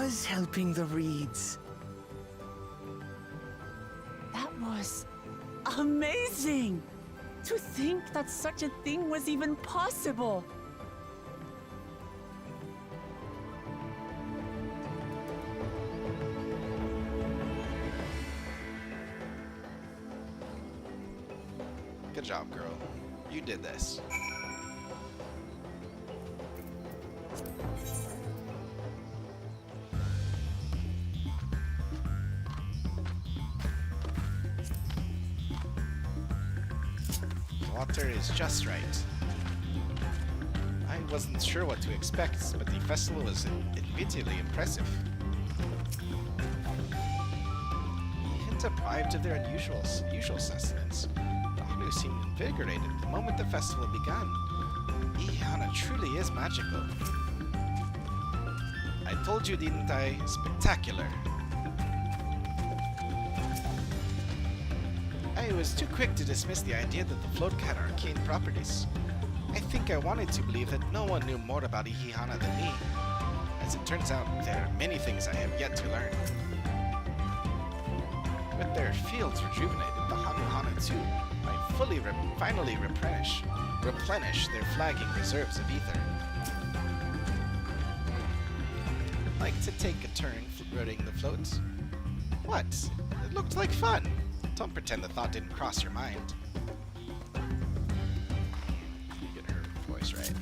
was helping the reeds. That was amazing! To think that such a thing was even possible! Good job, girl. You did this. Water is just right. I wasn't sure what to expect, but the festival was immediately impressive. Even deprived of their usual sustenance, the Hanu seemed invigorated the moment the festival began. Ihana truly is magical. I told you, didn't I? Spectacular. I was too quick to dismiss the idea that the float had arcane properties. I think I wanted to believe that no one knew more about Ihihana than me. As it turns out, there are many things I have yet to learn. With their fields rejuvenated, the Hanu too might finally replenish their flagging reserves of ether. Like to take a turn rowing the floats? What? It looked like fun. Don't pretend the thought didn't cross your mind. Get her voice right.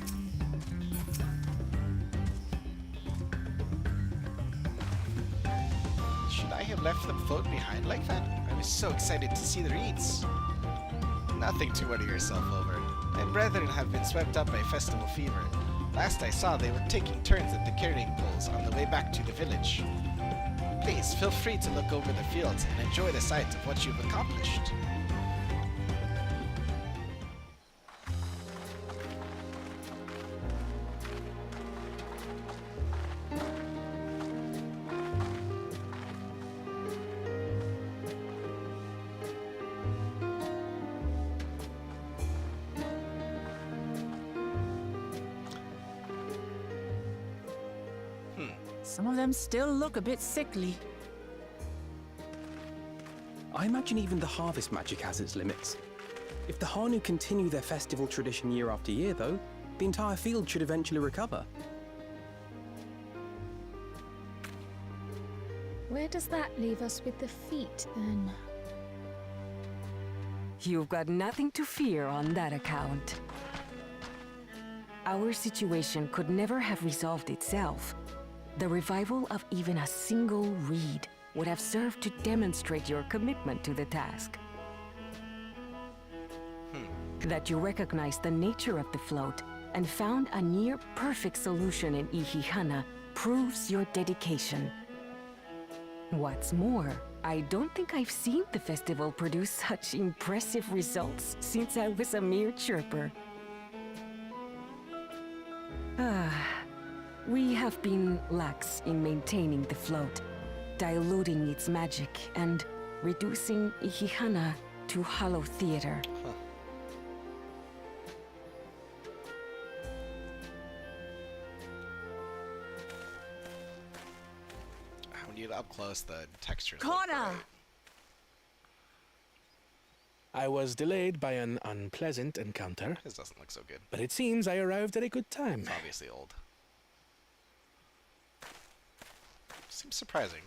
Should I have left the float behind like that? I was so excited to see the reeds. Nothing to worry yourself over. My brethren have been swept up by festival fever. Last I saw, they were taking turns at the carrying poles on the way back to the village. Please, feel free to look over the fields and enjoy the sight of what you've accomplished. Some of them still look a bit sickly. I imagine even the harvest magic has its limits. If the Hanu continue their festival tradition year after year, though, the entire field should eventually recover. Where does that leave us with the feet, then? You've got nothing to fear on that account. Our situation could never have resolved itself. The revival of even a single reed would have served to demonstrate your commitment to the task. That you recognized the nature of the float and found a near-perfect solution in Ihihana proves your dedication. What's more, I don't think I've seen the festival produce such impressive results since I was a mere chirper. We have been lax in maintaining the float, diluting its magic and reducing Ihihana to hollow theater. When you get up close, the textures Connor! look great. I was delayed by an unpleasant encounter, This doesn't look so good. but it seems I arrived at a good time. It's obviously old. Seems surprising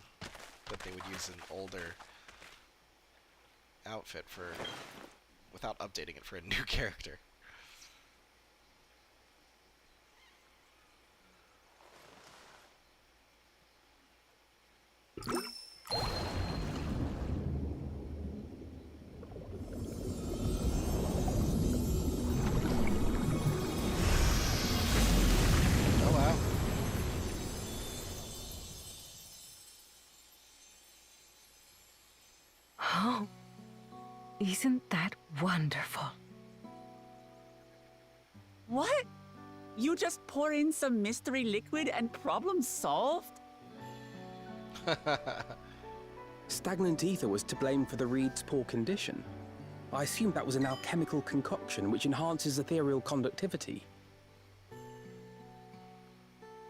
that they would use an older outfit without updating it for a new character. Oh wow. Oh, isn't that wonderful? What? You just pour in some mystery liquid and problem solved? Stagnant ether was to blame for the reed's poor condition. I assumed that was an alchemical concoction which enhances ethereal conductivity.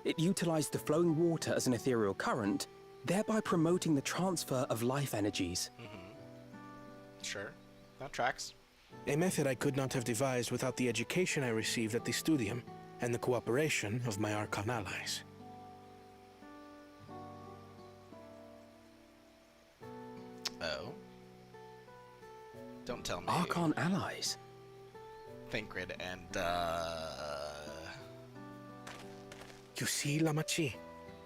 It utilized the flowing water as an ethereal current, thereby promoting the transfer of life energies. Sure. That tracks. A method I could not have devised without the education I received at the Studium and the cooperation of my Archon allies. Oh. Don't tell me. Archon allies? Thinkrid and, You see, Lamachi,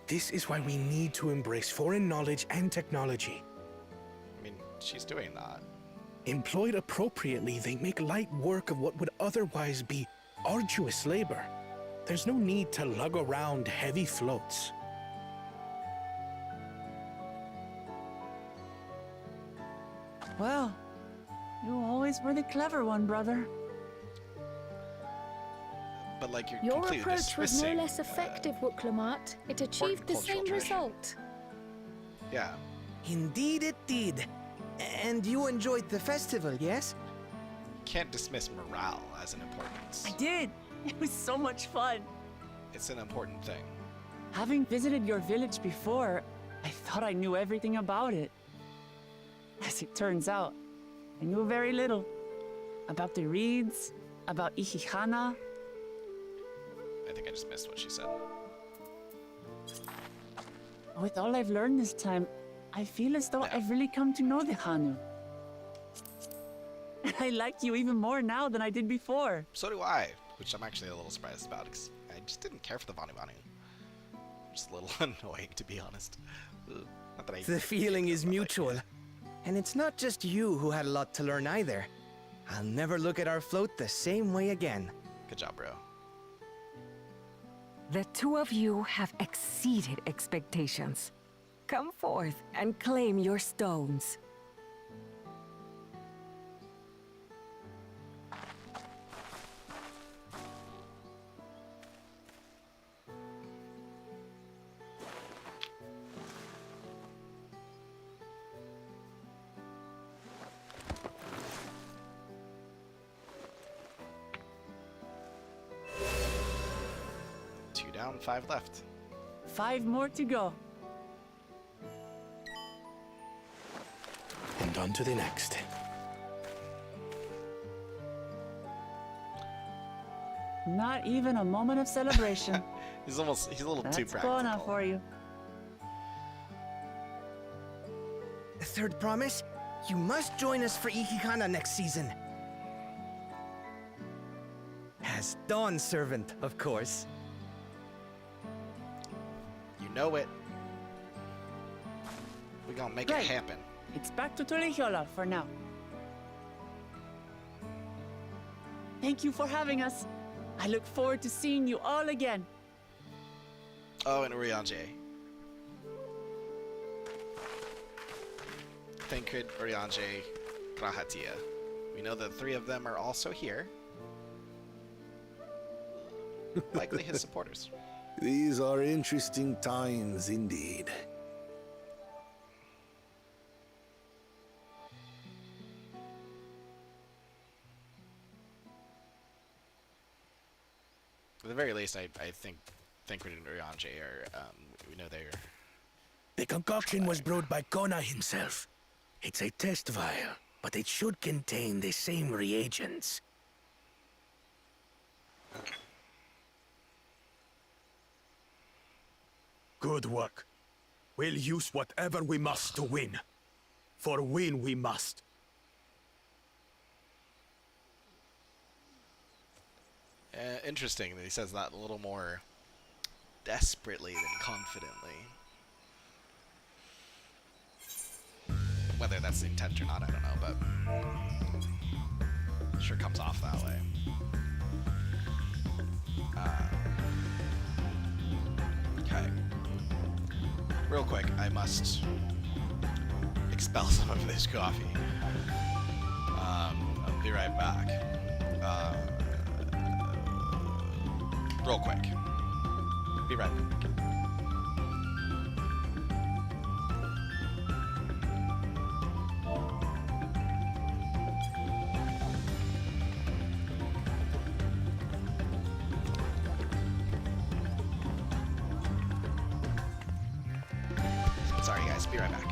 this is why we need to embrace foreign knowledge and technology. I mean, she's doing that. Employed appropriately, they make light work of what would otherwise be arduous labor. There's no need to lug around heavy floats. Well, you always were the clever one, brother. But like you're Your completely approach was no dismissing, less effective, Wuklamat. It achieved the cultural same tradition. result. Yeah. Indeed it did. And you enjoyed the festival, yes? Can't dismiss morale as an importance. I did. It was so much fun. It's an important thing. Having visited your village before, I thought I knew everything about it. As it turns out, I knew very little. About the reeds, about Ihihana. I think I just missed what she said. With all I've learned this time, I feel as though Yeah. I've really come to know the Hanu. I like you even more now than I did before. So do I, which I'm actually a little surprised about, because I just didn't care for the Vanu Vanu. Just a little annoying, to be honest. Ugh. Not that I The feeling is but, like, mutual. And it's not just you who had a lot to learn either. I'll never look at our float the same way again. Good job, bro. The two of you have exceeded expectations. Come forth and claim your stones. Two down, 5 left. 5 more to go. And on to the next. Not even a moment of celebration. He's a little too That's practical. Bona for you. Third promise, you must join us for Ihihana next season. As Dawn Servant, of course. You know it. We're gonna make Right. it happen. It's back to Tulihiola for now. Thank you for having us. I look forward to seeing you all again. Oh, and Urianger. Thinkrid, Urianger, Grahatia. We know the 3 of them are also here. Likely his supporters. These are interesting times indeed. At the very least, I think Thinkrid and Urianger are, we know they're... The concoction was brewed by Kona himself. It's a test vial, but it should contain the same reagents. Good work. We'll use whatever we must to win. For win we must. Interesting that he says that a little more desperately than confidently. Whether that's the intent or not, I don't know, but sure comes off that way. Okay. Real quick, I must expel some of this coffee. I'll be right back. Real quick. Be right back. Sorry guys, be right back.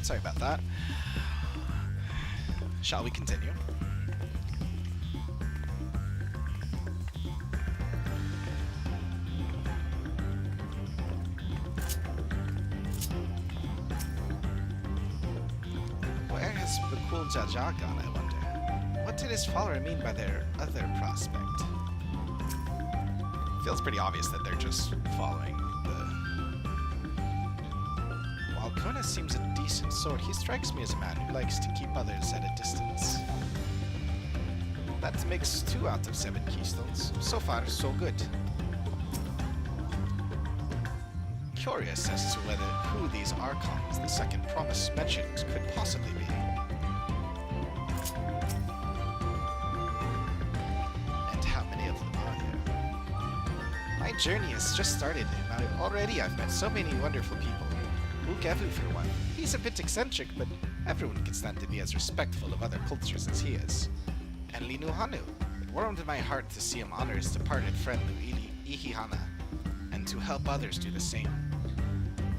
Sorry about that. Shall we continue? Where has Bakul Jaja gone, I wonder? What did his follower mean by their other prospect? Feels pretty obvious that they're just following the... While Kona seems a decent sort, he strikes me as a man who likes to keep others at a distance. That makes 2 out of 7 keystones. So far, so good. Curious as to who these Archons the second promise mentioned could possibly be. And how many of them are there? My journey has just started, and already I've met so many wonderful people. Ukevu for one. He's a bit eccentric, but everyone can stand to be as respectful of other cultures as he is. And Linuhanu. It warmed my heart to see him honor his departed friend Ihihana, and to help others do the same.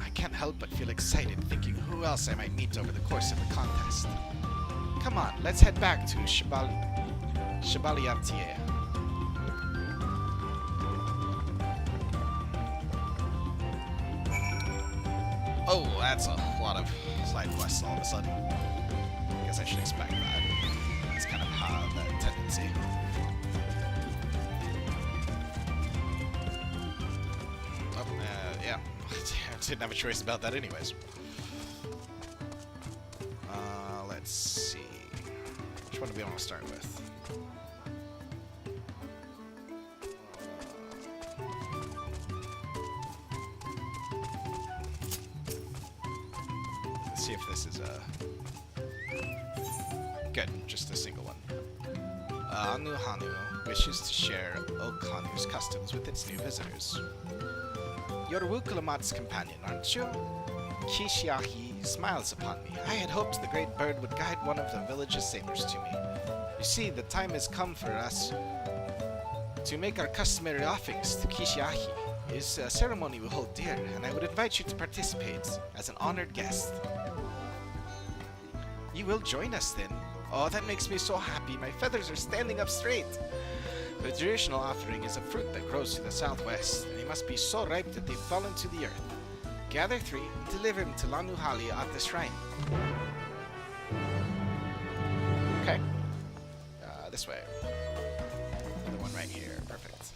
I can't help but feel excited thinking who else I might meet over the course of the contest. Come on, let's head back to Shabaliatie. Oh, that's a lot of side quests all of a sudden. I guess I should expect that. That's kind of the tendency. Oh, yeah. I didn't have a choice about that anyways. Let's see. Which one do we want to start with? Let's see if this is a... Good, just a single one. Anu Hanu wishes to share Oak Hanu's customs with its new visitors. You're Wukulamat's companion, aren't you? Kishiahi smiles upon me. I had hoped the great bird would guide one of the village's sailors to me. You see, the time has come for us to make our customary offerings to Kishiahi. is a ceremony we hold dear, and I would invite you to participate as an honored guest. You will join us then. Oh, that makes me so happy. My feathers are standing up straight. The traditional offering is a fruit that grows to the southwest, and they must be so ripe that they fall into the earth. Gather 3 and deliver them to Lanuhali at the shrine. Okay. This way. Another one right here. Perfect.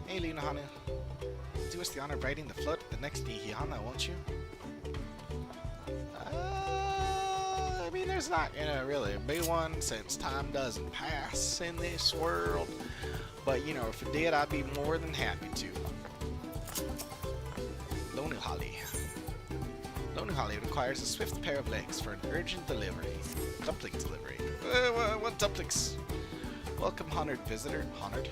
Hey, Lunahanu. Do us the honor of riding the float at the next Ihihana, won't you? I mean, there's not, really a big one since time doesn't pass in this world. But, if it did, I'd be more than happy to. Lanuhali. Lanuhali requires a swift pair of legs for an urgent delivery. Dumpling delivery. What dumplings? Welcome, honored visitor. Honored?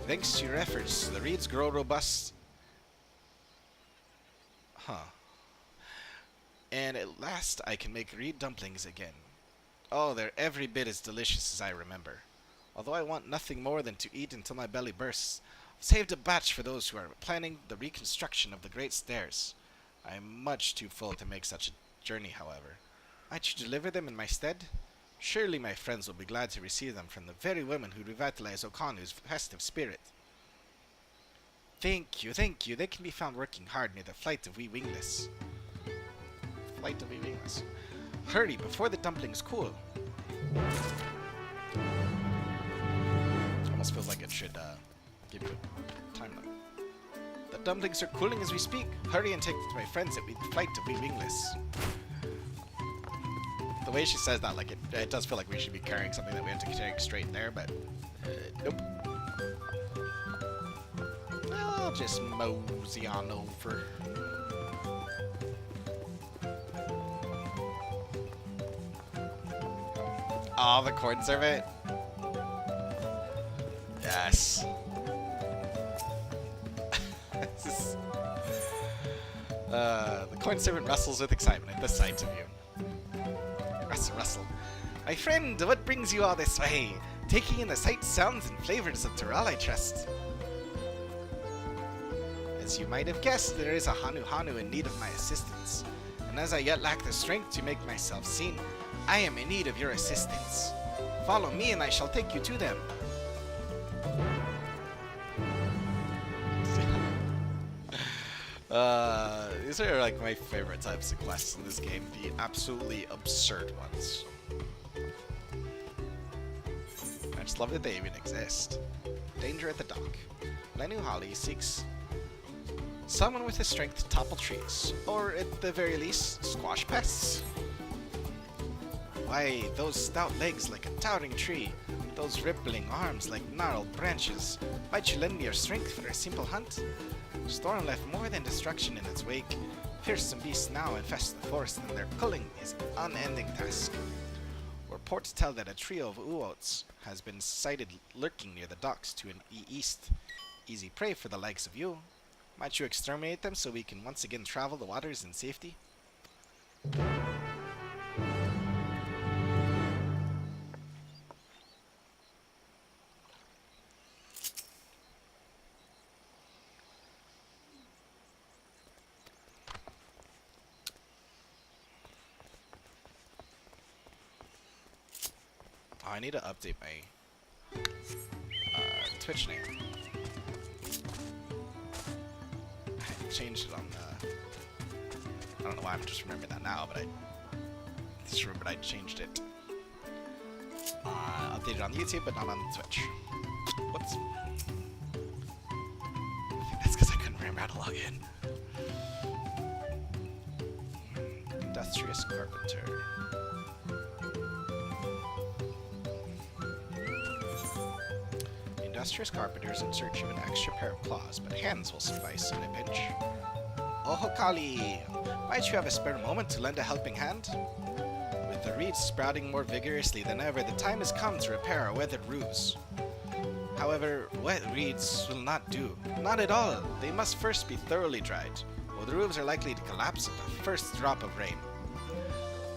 Thanks to your efforts, the reeds grow robust. And at last I can make reed dumplings again. Oh, they're every bit as delicious as I remember. Although I want nothing more than to eat until my belly bursts, I've saved a batch for those who are planning the reconstruction of the Great Stairs. I am much too full to make such a journey, however. Might you deliver them in my stead? Surely my friends will be glad to receive them from the very women who revitalize Okanu's festive spirit. Thank you, thank you. They can be found working hard near the Flight of Wee Wingless. Flight of Wee Wingless. Hurry, before the dumplings cool. Almost feels like it should give you a time limit. The dumplings are cooling as we speak. Hurry and take them to my friends at the Flight of Wee Wingless. The way she says that, like, it does feel like we should be carrying something that we have to carry straight there, but nope. I'll just mosey on over. Oh, the corn servant. Yes. The corn servant rustles with excitement at the sight of you. Rustle, rustle. My friend, what brings you all this way? Taking in the sights, sounds, and flavors of Tural, I trust. As you might have guessed, there is a Hanu in need of my assistance. And as I yet lack the strength to make myself seen, I am in need of your assistance. Follow me and I shall take you to them. These are like my favorite types of quests in this game, the absolutely absurd ones. I just love that they even exist. Danger at the dock. Lanuhali seeks someone with the strength to topple trees, or at the very least, squash pests. Why, those stout legs like a towering tree, those rippling arms like gnarled branches. Might you lend me your strength for a simple hunt? Storm left more than destruction in its wake. Fearsome beasts now infest the forest, and their culling is an unending task. Reports tell that a trio of uots has been sighted lurking near the docks to an east. Easy prey for the likes of you. Might you exterminate them so we can once again travel the waters in safety? I need to update my Twitch name. I changed it on I don't know why I'm just remembering that now, but I just remembered I changed it. Updated on YouTube, but not on Twitch. Whoops. I think that's because I couldn't remember how to log in. Industrious Carpenter. Industrious Carpenter is in search of an extra pair of claws, but hands will suffice in a pinch. Oh, Kali! Might you have a spare moment to lend a helping hand? With the reeds sprouting more vigorously than ever, the time has come to repair our weathered roofs. However, wet reeds will not do. Not at all. They must first be thoroughly dried, or the roofs are likely to collapse at the first drop of rain.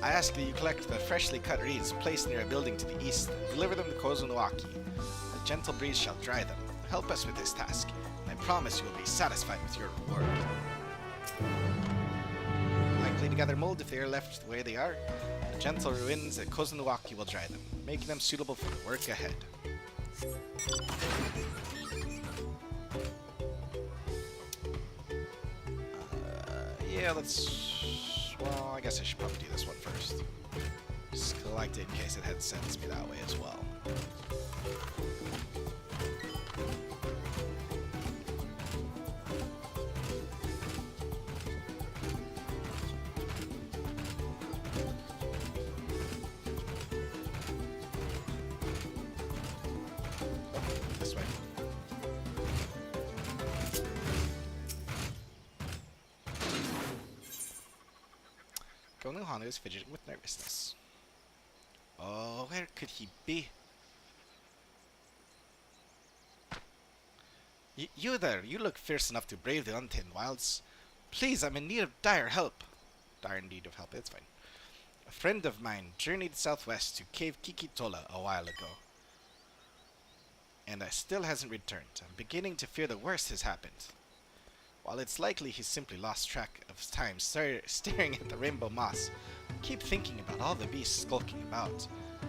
I ask that you collect the freshly cut reeds placed near a building to the east and deliver them to Kozunoaki. A gentle breeze shall dry them. Help us with this task, and I promise you will be satisfied with your reward. Likely to gather mold if they are left the way they are. The gentle winds at Kozunoaki will dry them, making them suitable for the work ahead. Yeah, let's... Well, I guess I should probably do this one first. Just collect it in case it had sends me that way as well. This way. Konohana is fidgeting with nervousness. Oh, where could he be? You there, you look fierce enough to brave the untamed wilds. Please, I'm in need of dire help. Dire need of help, it's fine. A friend of mine journeyed southwest to Cave Kikitola a while ago. And still hasn't returned. I'm beginning to fear the worst has happened. While it's likely he's simply lost track of time staring at the rainbow moss, I keep thinking about all the beasts skulking about.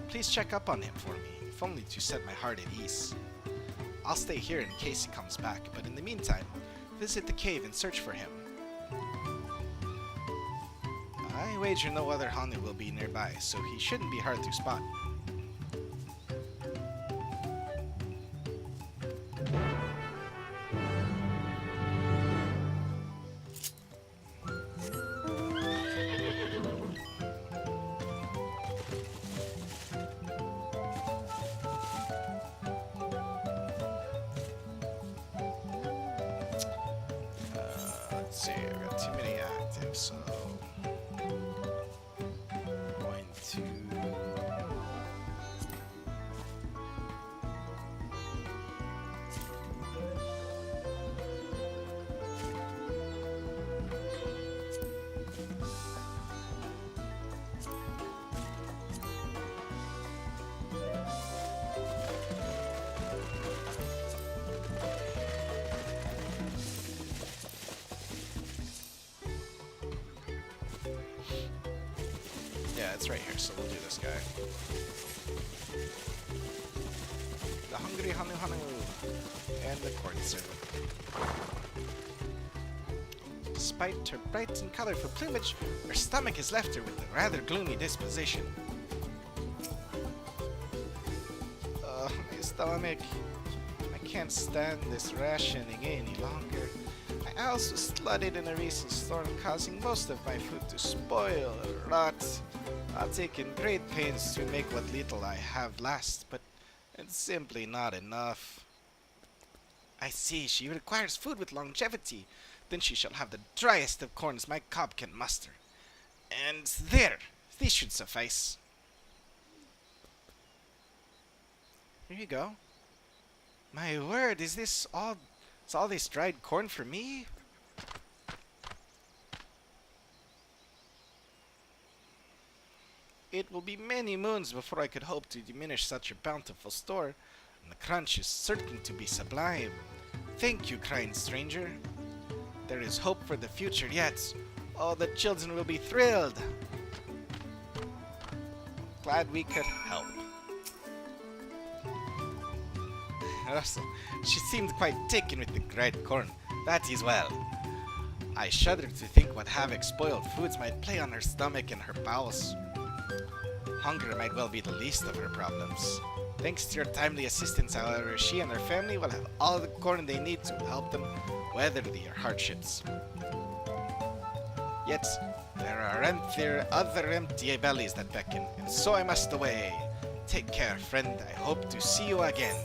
Please check up on him for me, if only to set my heart at ease. I'll stay here in case he comes back, but in the meantime, visit the cave and search for him. I wager no other Hanu will be nearby, so he shouldn't be hard to spot. Let's see, I've got too many active, so I'm going to yeah, it's right here, so we'll do this guy. The hungry Hanu Hanu and the corn servant. Despite her bright and colorful plumage, her stomach has left her with a rather gloomy disposition. My stomach. I can't stand this rationing any longer. I also was flooded in a recent storm, causing most of my food to spoil or rot. I've taken great pains to make what little I have last, but it's simply not enough. I see, she requires food with longevity. Then she shall have the driest of corns my cob can muster. And there, this should suffice. Here you go. My word, is all this dried corn for me? It will be many moons before I could hope to diminish such a bountiful store, and the crunch is certain to be sublime. Thank you, kind stranger. There is hope for the future yet. Oh, the children will be thrilled. Glad we could help. Also, she seemed quite taken with the dried corn. That is well. I shudder to think what havoc spoiled foods might play on her stomach and her bowels. Hunger might well be the least of her problems. Thanks to your timely assistance, however, she and her family will have all the corn they need to help them weather their hardships. Yet, there are other empty bellies that beckon, and so I must away. Take care, friend. I hope to see you again.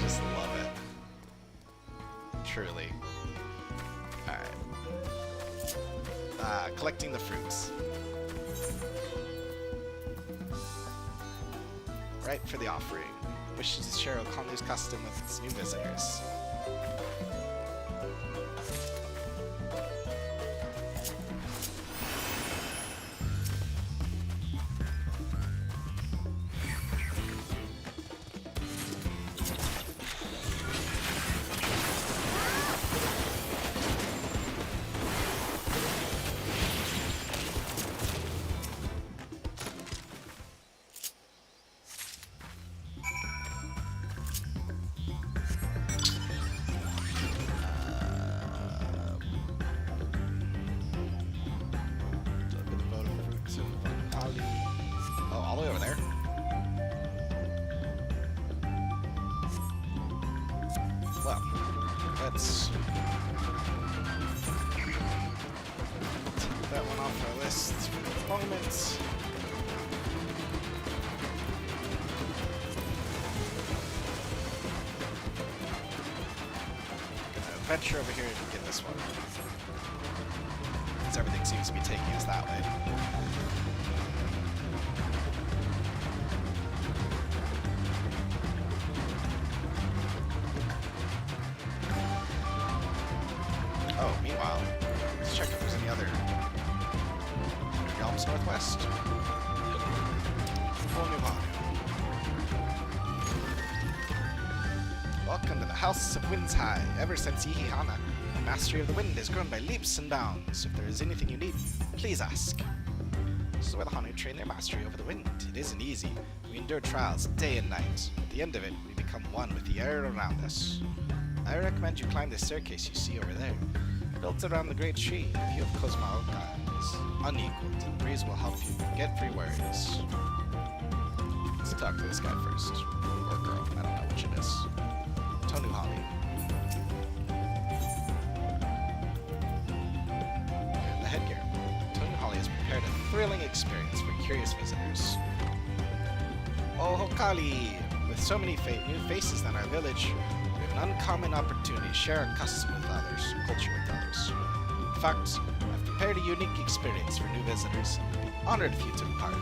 Just love it. Truly. Alright. Collecting the fruits. Right for the offering. Wishes to share Okanu's custom with its new visitors. Well, let's take that one off our list for the moment. Gonna venture over here to get this one. Because everything seems to be taking us that way. Oh, meanwhile, let's check if there's any other realms northwest. Full New Hanu. Welcome to the House of Winds High. Ever since Ihihana, the mastery of the wind has grown by leaps and bounds. If there is anything you need, please ask. This is where the Hanu train their mastery over the wind. It isn't easy. We endure trials day and night. At the end of it, we become one with the air around us. I recommend you climb the staircase you see over there. Built around the great tree, the view of Kozmaoka is unequaled. The breeze will help you get free worries. Let's talk to this guy first. Or girl, I don't know which it is. Tonu Holly. And the headgear. Tonu Holly has prepared a thrilling experience for curious visitors. Oh, Hokali! With so many new faces in our village, we have an uncommon opportunity to share our custom with others, culture with others. In fact, I've prepared a unique experience for new visitors. Honored if you took part.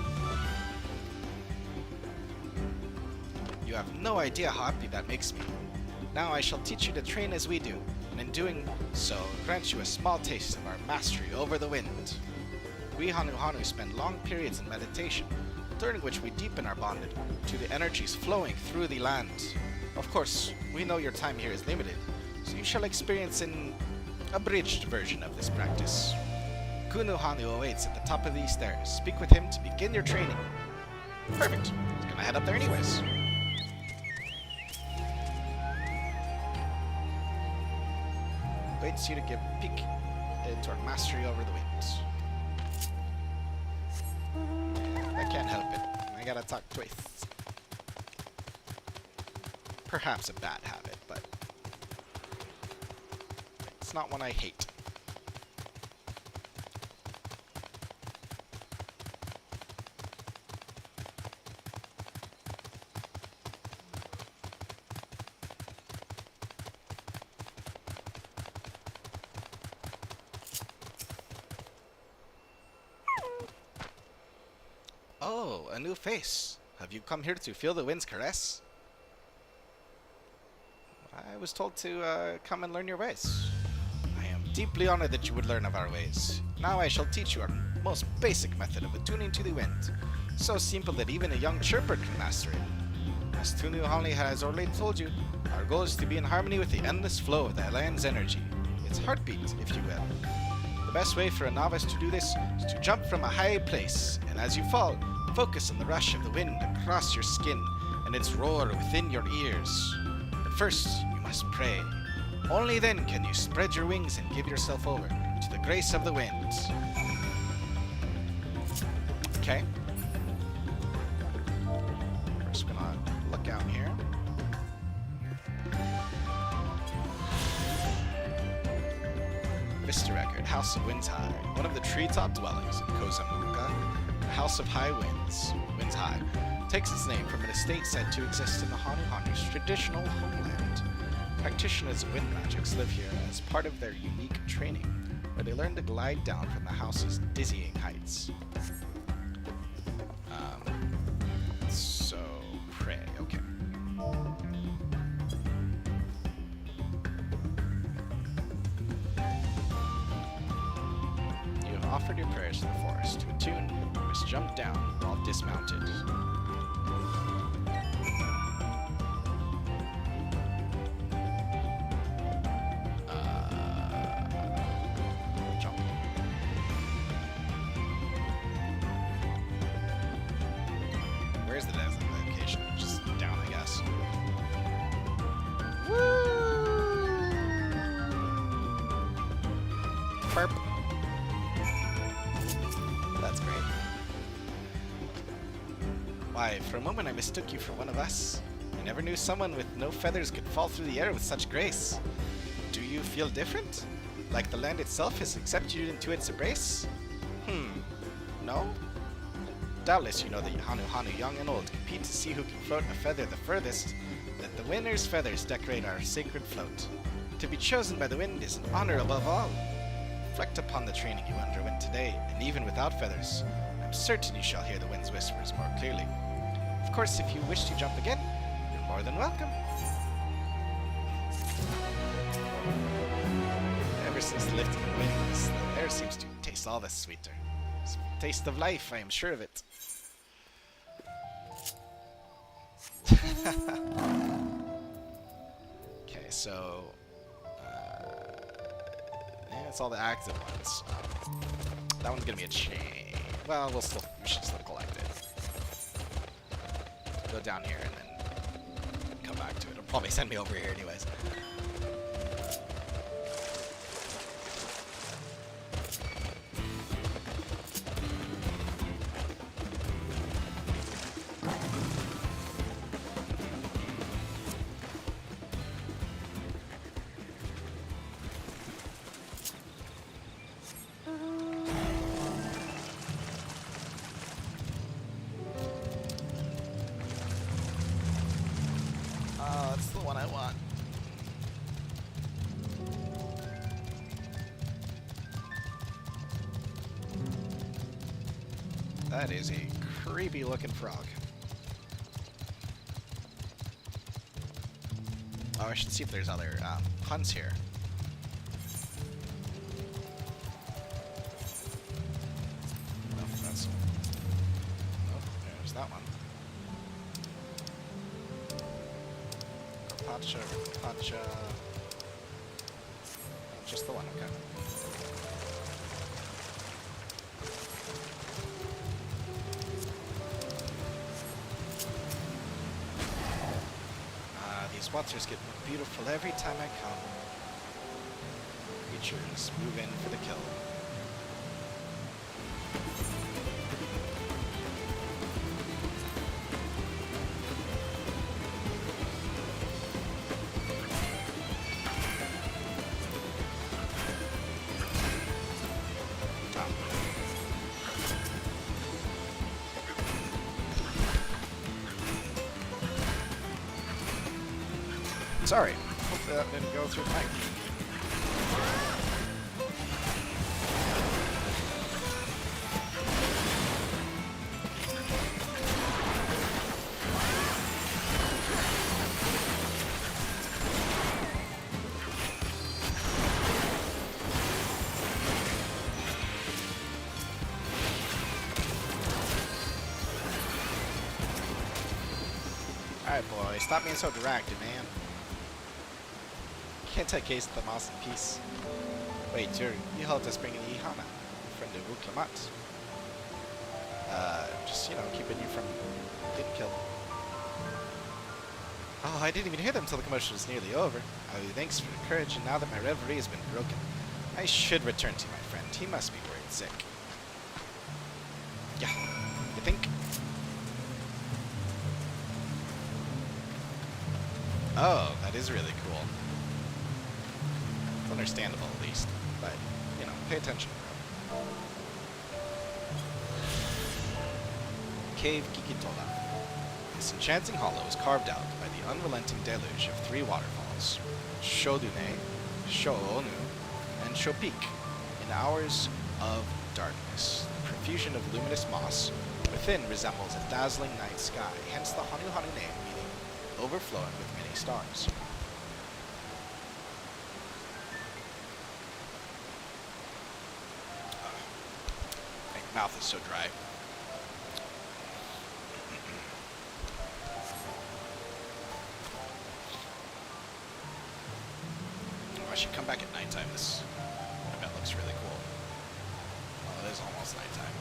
You have no idea how happy that makes me. Now I shall teach you to train as we do, and in doing so, grant you a small taste of our mastery over the wind. We Hanu spend long periods in meditation, during which we deepen our bonding to the energies flowing through the land. Of course, we know your time here is limited, so you shall experience an abridged version of this practice. Kunu Hanu awaits at the top of these stairs. Speak with him to begin your training. Perfect. I was gonna head up there anyways. Waits you to give a peek into our mastery over the winds. I can't help it. I gotta talk twice. Perhaps a bad habit, but it's not one I hate. Oh, a new face. Have you come here to feel the wind's caress? I was told to come and learn your ways. I am deeply honored that you would learn of our ways. Now I shall teach you our most basic method of attuning to the wind. So simple that even a young chirper can master it. As Tunu Holly has already told you, our goal is to be in harmony with the endless flow of the land's energy. Its heartbeat, if you will. The best way for a novice to do this is to jump from a high place, and as you fall, focus on the rush of the wind across your skin and its roar within your ears. But first, you must pray. Only then can you spread your wings and give yourself over to the grace of the wind. Okay. We're just gonna look out here. Vista Record, House of Winds High, one of the treetop dwellings in Kozamuka, the House of High Winds, Winds High, takes its name from an estate said to exist in the Hanu's traditional homeland. Practitioners of wind magics live here as part of their unique training, where they learn to glide down from the house's dizzying heights. So, pray, okay. You have offered your prayers to the forest. To attune, you must jump down while dismounted. Jump. Where's the designated location? Just down, I guess. Woo! Burp. That's great. Why, for a moment I mistook you for one of us. I never knew someone with no feathers could fall through the air with such grace. Do you feel different? Like the land itself has accepted you into its embrace? No? Doubtless you know that Hanu, young and old, compete to see who can float a feather the furthest. Let the winner's feathers decorate our sacred float. To be chosen by the wind is an honor above all. Reflect upon the training you underwent today, and even without feathers, I'm certain you shall hear the wind's whispers more clearly. Of course, if you wish to jump again, you're more than welcome. Ever since the lifting of the wings, the air seems to taste all the sweeter. It's the taste of life, I am sure of it. Okay, so yeah, it's all the active ones. That one's gonna be a chain. Well, we should still collect it. Go down here and then come back to it. It'll probably send me over here anyways. That's the one I want. That is a creepy looking frog. Oh, I should see if there's other hunts here. Nope, that's... Nope, there's that one. Pacha. Just the one, okay. These waters get more beautiful every time I come. Creatures move in for the kill. Sorry, hope that didn't go through the mic. Alright boy, stop being so distracted, man. Can't take case of the mouse in peace. Wait, you helped us bring in Ihana, friend of Uklamat. Just, you know, keeping you from getting killed. Oh, I didn't even hear them until the commotion was nearly over. I owe you thanks for your courage, and now that my reverie has been broken, I should return to my friend. He must be worried sick. Yeah, you think? Oh, that is really cool. It's understandable, at least. But, you know, pay attention. Cave Kikitola. This enchanting hollow is carved out by the unrelenting deluge of 3 waterfalls, Shodune, Shoonu, and Shopik, in hours of darkness. The profusion of luminous moss within resembles a dazzling night sky, hence the Hanu name, meaning overflowing with many stars. My mouth is so dry. I should come back at nighttime. This event looks really cool. Oh, it is almost nighttime.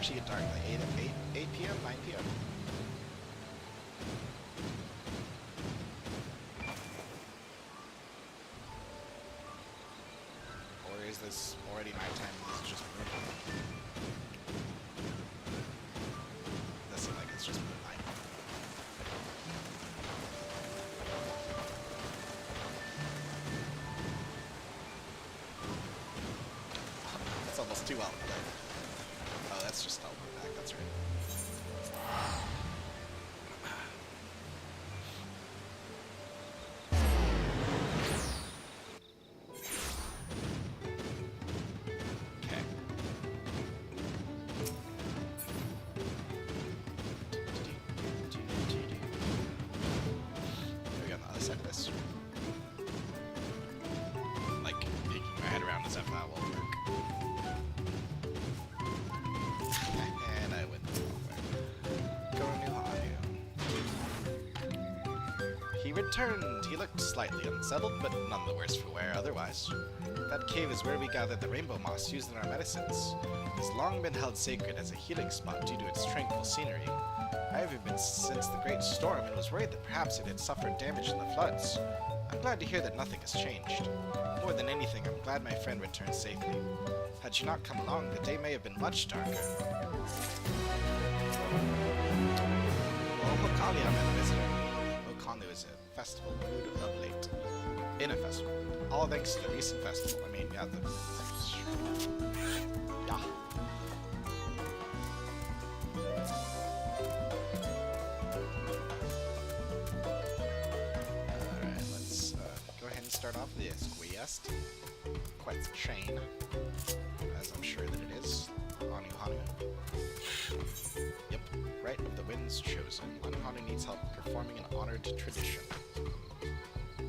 actually get dark, like 8 p.m., 9 p.m. Or is this already nighttime and this is just moonlight? Does seem like it's just moonlight. It's almost too well lit. Oh, that's just teleport back, that's right. Okay. Maybe on the other side of this. Like, peeking my head around as if that will work. And I went the wrong way. Go to New Hanu. He returned. He looked slightly unsettled, but none the worse for wear otherwise. That cave is where we gathered the rainbow moss used in our medicines. It has long been held sacred as a healing spot due to its tranquil scenery. I have been since the great storm and was worried that perhaps it had suffered damage in the floods. I'm glad to hear that nothing has changed. More than anything, I'm glad my friend returned safely. Had she not come along, the day may have been much darker. Oh, Hokali, I'm a visitor. Okanu is a festival mood of late. In a festival. All thanks to the recent festival. I mean, yeah, yeah. Alright, let's go ahead and start off this quest. Quest chain, as I'm sure that it is. Anu Hanu. Yep, right of the winds chosen. Anu Hanu needs help performing an honored tradition.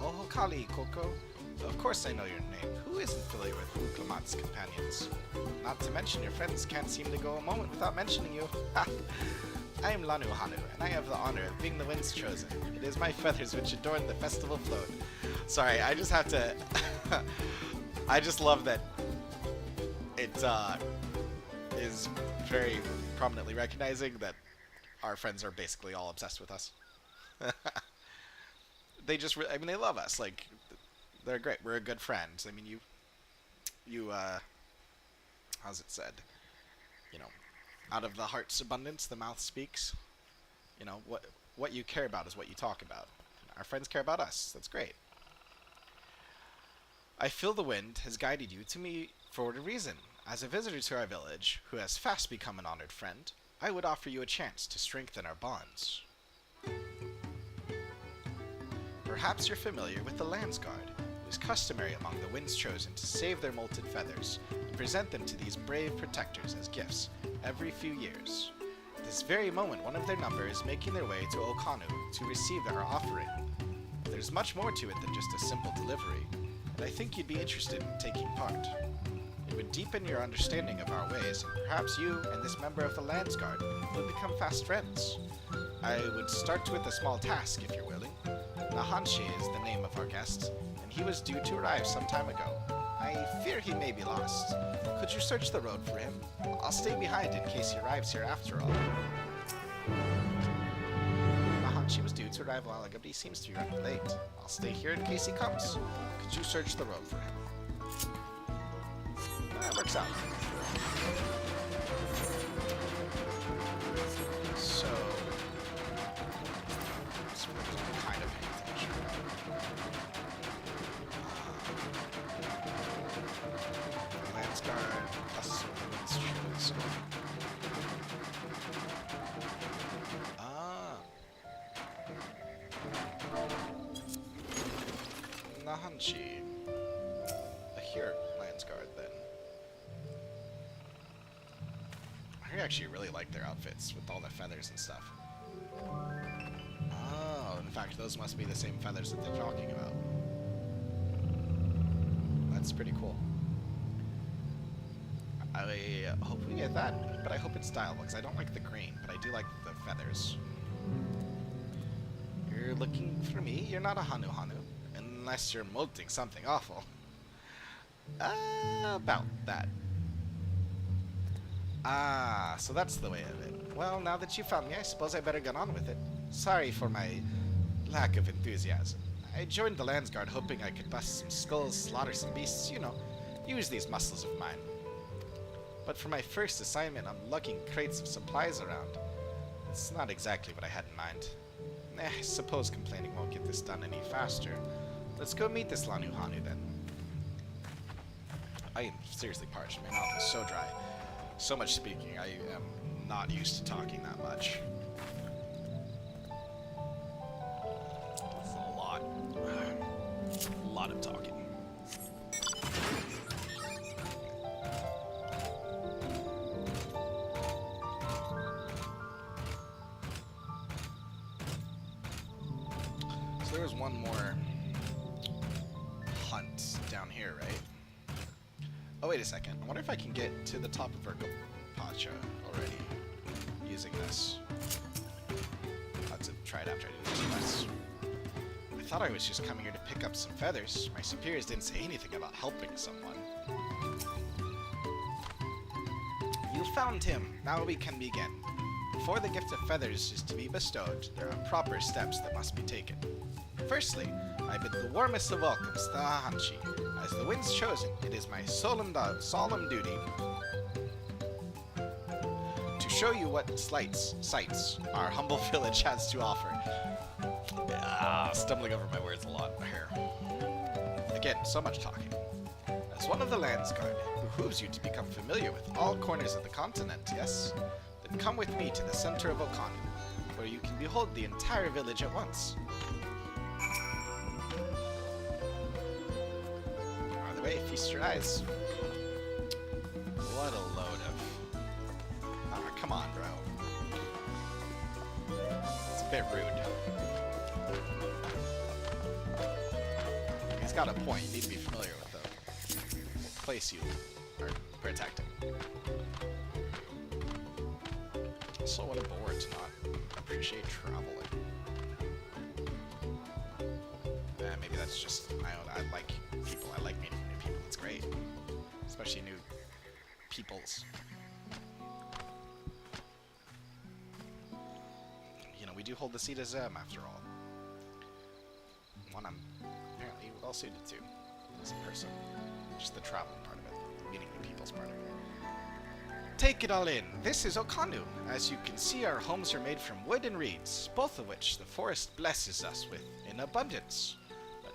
Oh, Hokali, Koko. Of course I know your name. Who isn't familiar with Uklamat's companions? Not to mention your friends can't seem to go a moment without mentioning you. Ha! I am Lanu Hanu, and I have the honor of being the wind's chosen. It is my feathers which adorn the festival float. Sorry, I just have to... I just love that it is very prominently recognizing that our friends are basically all obsessed with us. They just, I mean, they love us. Like, they're great. We're a good friend. I mean, you, how's it said? You know, out of the heart's abundance, the mouth speaks. You know, what you care about is what you talk about. Our friends care about us. That's great. I feel the wind has guided you to me for a reason. As a visitor to our village, who has fast become an honored friend, I would offer you a chance to strengthen our bonds. Perhaps you're familiar with the Landsguard. It is customary among the winds chosen to save their molted feathers and present them to these brave protectors as gifts every few years. At this very moment, one of their number is making their way to Okanu to receive our offering. There's much more to it than just a simple delivery, and I think you'd be interested in taking part. It would deepen your understanding of our ways, and perhaps you and this member of the Landsguard would become fast friends. I would start with a small task if you're willing. Nahanshi is the name of our guest, and he was due to arrive some time ago. I fear he may be lost. Could you search the road for him? I'll stay behind in case he arrives here after all. Nahanshi was due to arrive a while ago, but he seems to be running late. I'll stay here in case he comes. Could you search the road for him? That works out. So... kind of paying attention. Landsguard plus shoes. Nahanshi. Here, Landsguard then. I actually really like their outfits with all the feathers and stuff. Oh, in fact, those must be the same feathers that they're talking about. That's pretty cool. I hope we get that, but I hope it's dyeable, because I don't like the green, but I do like the feathers. You're looking for me? You're not a Hanu Hanu, unless you're molting something awful. About that. Ah, so that's the way of it. Well, now that you found me, I suppose I better get on with it. Sorry for my lack of enthusiasm. I joined the Landsguard hoping I could bust some skulls, slaughter some beasts, you know, use these muscles of mine. But for my first assignment, I'm lugging crates of supplies around. It's not exactly what I had in mind. I suppose complaining won't get this done any faster. Let's go meet this Lanu Hanu then. I am seriously parched. My mouth is so dry. So much speaking. I am not used to talking that much. It's a lot. A lot of talking. So there was one more hunt down here, right? Oh, wait a second. I wonder if I can get to the top of Pacha already using this. I'll have to try it after I do this quest. I thought I was just coming here to pick up some feathers. My superiors didn't say anything about helping someone. You found him. Now we can begin. Before the gift of feathers is to be bestowed, there are proper steps that must be taken. Firstly, I bid the warmest of welcomes to Hanshi. As the wind's chosen, it is my solemn duty to show you what sights our humble village has to offer. Stumbling over my words a lot here. Again, so much talking. As one of the Landsguard, it behooves you to become familiar with all corners of the continent, yes? Then come with me to the center of Okanu, where you can behold the entire village at once. Feast your eyes. What a load of... Ah, come on, bro. It's a bit rude. He's got a point. You need to be familiar with the place you are protecting. So what a bore to not appreciate traveling. Maybe that's just my own... I like people. I like meeting new people. It's great. Especially new peoples. You know, we do hold the seat as after all. One I'm apparently well suited to as a person. Just the traveling part of it. Meeting new people's part of it. Take it all in. This is Okanu. As you can see, our homes are made from wood and reeds, both of which the forest blesses us with in abundance.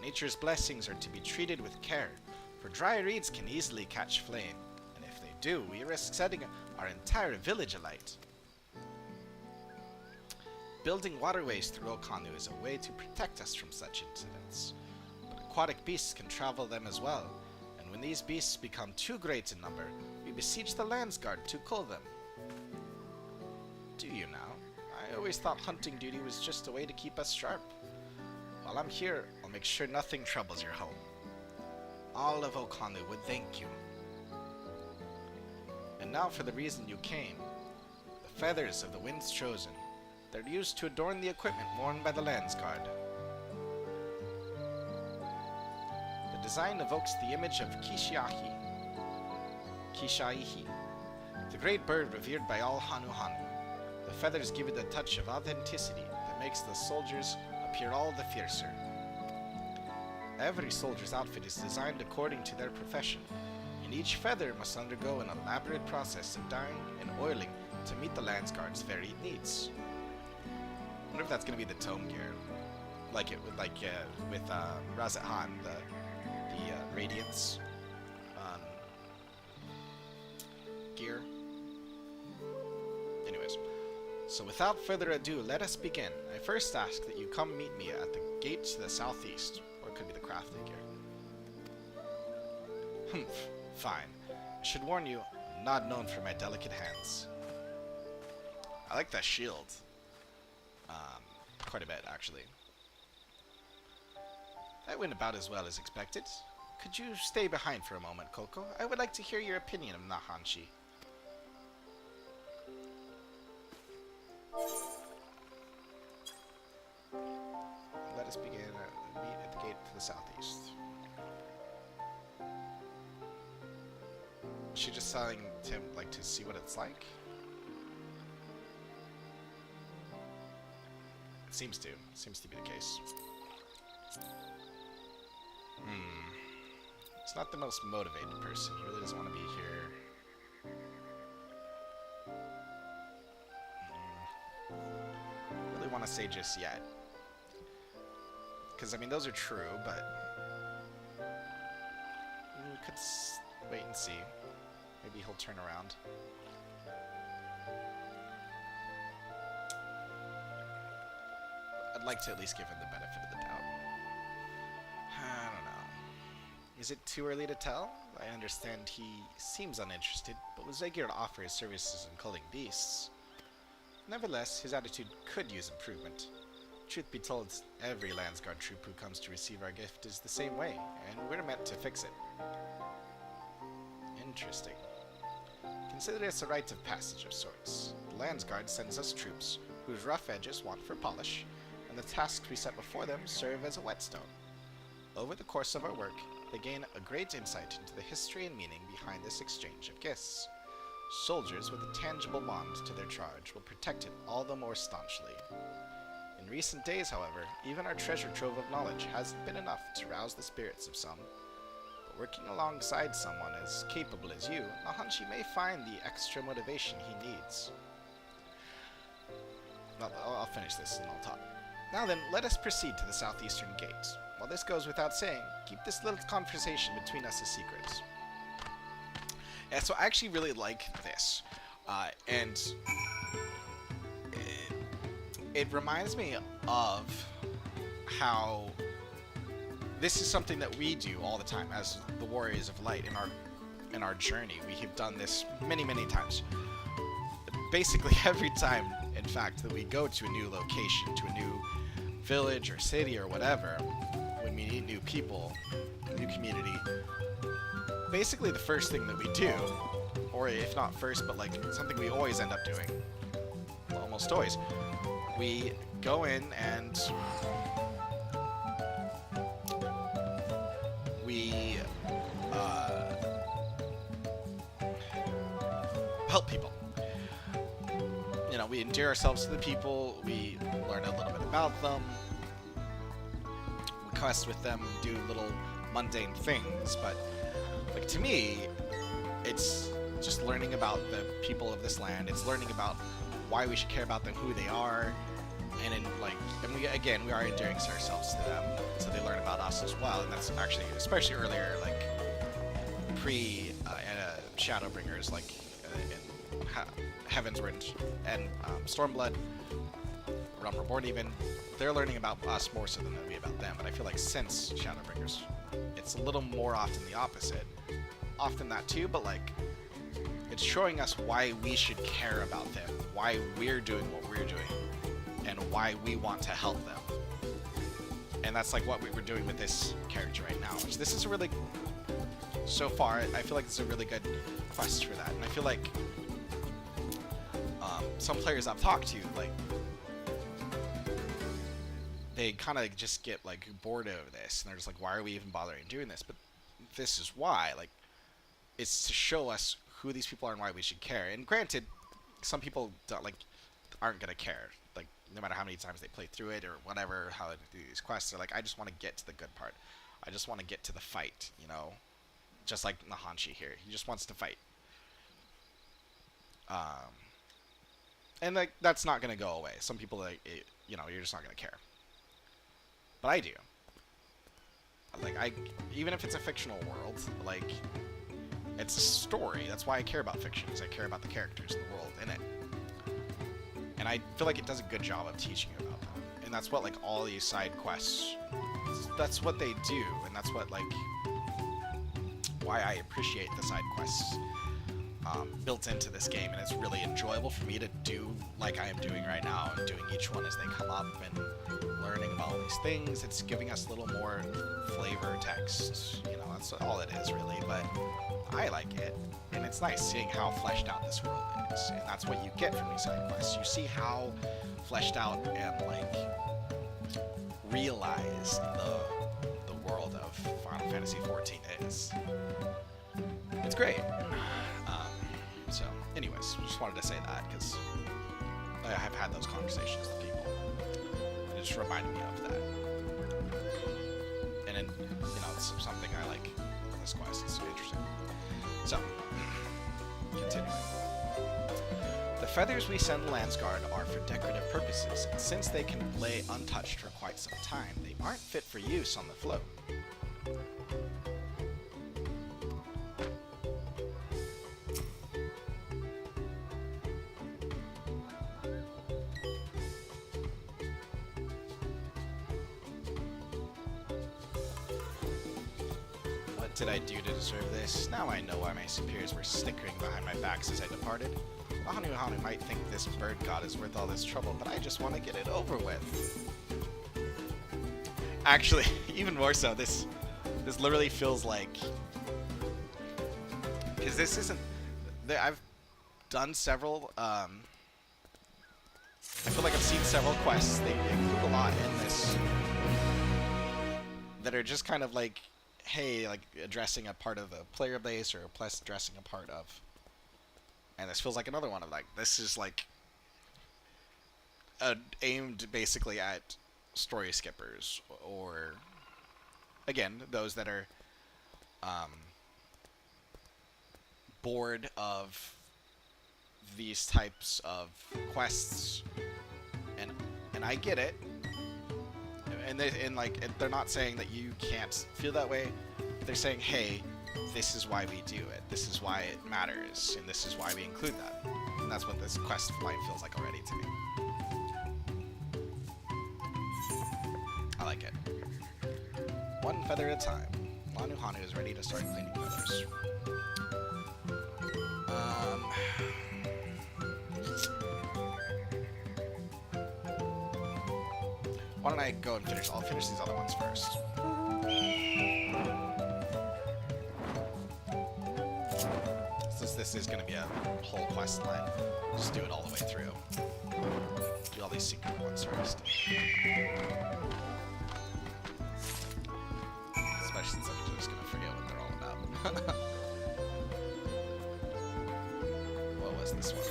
Nature's blessings are to be treated with care, for dry reeds can easily catch flame, and if they do, we risk setting our entire village alight. Building waterways through Okanu is a way to protect us from such incidents, but aquatic beasts can travel them as well, and when these beasts become too great in number, we beseech the Landsguard to cull them. Do you now? I always thought hunting duty was just a way to keep us sharp. While I'm here, I'll make sure nothing troubles your home. All of Okanu would thank you. And now for the reason you came. The feathers of the Wind's Chosen. They're used to adorn the equipment worn by the Landsguard. The design evokes the image of Kishaihi, the great bird revered by all Hanu Hanu. The feathers give it a touch of authenticity that makes the soldiers appear all the fiercer. Every soldier's outfit is designed according to their profession, and each feather must undergo an elaborate process of dyeing and oiling to meet the Landsguard's varied needs. I wonder if that's going to be the tome gear, with Razat Han, the Radiance gear. Anyways. So without further ado, let us begin. I first ask that you come meet me at the gate to the southeast, or it could be the crafting gear. Humph, fine. I should warn you, I'm not known for my delicate hands. I like that shield. Quite a bit, actually. That went about as well as expected. Could you stay behind for a moment, Coco? I would like to hear your opinion of Nahanshi. Let us begin meet at the gate to the southeast. Is she just to see what it's like. It seems to be the case. He's not the most motivated person. He really doesn't want to be here. Really want to say just yet. Because, I mean, those are true, but we could wait and see. Maybe he'll turn around. I'd like to at least give him the benefit of the doubt. I don't know. Is it too early to tell? I understand he seems uninterested, but was eager to offer his services in culling beasts. Nevertheless, his attitude could use improvement. Truth be told, every Landsguard troop who comes to receive our gift is the same way, and we're meant to fix it. Interesting. Consider this a rite of passage of sorts. The Landsguard sends us troops, whose rough edges want for polish, and the tasks we set before them serve as a whetstone. Over the course of our work, they gain a great insight into the history and meaning behind this exchange of gifts. Soldiers with a tangible bond to their charge will protect it all the more staunchly. In recent days, however, even our treasure trove of knowledge hasn't been enough to rouse the spirits of some. But working alongside someone as capable as you, Nahanshi may find the extra motivation he needs. I'll finish this and I'll talk. Now then, let us proceed to the southeastern gate. While this goes without saying, keep this little conversation between us a secret. Yeah, so I actually really like this. And it reminds me of how this is something that we do all the time as the Warriors of Light in our journey. We have done this many, many times. Basically every time, in fact, that we go to a new location, to a new village or city or whatever, when we meet new people, a new community, basically the first thing that we do, or if not first, but like something we always end up doing, almost always, we go in and we help people. You know, we endear ourselves to the people, we learn a little bit about them, we quest with them, do little mundane things, but like to me, it's just learning about the people of this land, it's learning about why we should care about them, who they are, and we are endearing ourselves to them, so they learn about us as well, and that's actually, especially earlier, like Shadowbringers, like in Heavensward and Stormblood, Realm Reborn even, they're learning about us more so than we about them, but I feel like since Shadowbringers, it's a little more often the opposite. Often that too, but like, it's showing us why we should care about them, why we're doing what we're doing, and why we want to help them. And that's like what we were doing with this character right now, which this is a really, so far, I feel like it's a really good quest for that. And I feel like some players I've talked to, like, they kind of just get like bored of this, and they're just like, why are we even bothering doing this? But this is why, like, it's to show us who these people are and why we should care. And granted, some people aren't gonna care, like, no matter how many times they play through it or whatever, how they do these quests. They're like, I just want to get to the good part. I just want to get to the fight, you know, just like Nahanshi here. He just wants to fight. And like, that's not gonna go away. Some people, like, you know, you're just not gonna care. But I do. Like, even if it's a fictional world, like, it's a story. That's why I care about fiction, because I care about the characters and the world in it. And I feel like it does a good job of teaching you about them. And that's what, like, all these side quests, that's what they do. And that's what, like, why I appreciate the side quests built into this game. And it's really enjoyable for me to do like I am doing right now, and doing each one as they come up and learning about all these things. It's giving us a little more flavor text, you know, that's all it is really, but I like it, and it's nice seeing how fleshed out this world is, and that's what you get from these side quests. You see how fleshed out and, like, realized the world of Final Fantasy XIV is. It's great. So, anyways, just wanted to say that because I have had those conversations with people. It just reminded me of that. And then, you know, it's something I like in this quest. It's interesting. So, continuing. The feathers we send Landsguard are for decorative purposes, and since they can lay untouched for quite some time, they aren't fit for use on the float. What did I do to deserve this? Now I know why my superiors were snickering behind my backs as I departed. Hanu might think this bird god is worth all this trouble, but I just want to get it over with. Actually, even more so, this literally feels like... Because this isn't... I've done several... I feel like I've seen several quests. They include a lot in this that are just kind of like, hey, like addressing a part of the player base or plus addressing a part of... And this feels like another one of like, this is like aimed basically at story skippers, or again, those that are bored of these types of quests. And I get it. And they're not saying that you can't feel that way. They're saying, hey, this is why we do it. This is why it matters, and this is why we include that. And that's what this quest line feels like already to me. I like it. One feather at a time. Hanu is ready to start cleaning feathers. Why don't I go and finish? I'll finish these other ones first. Since this is going to be a whole quest line, I'll just do it all the way through. Do all these secret ones first. Especially since I'm just going to forget what they're all about. What was this one?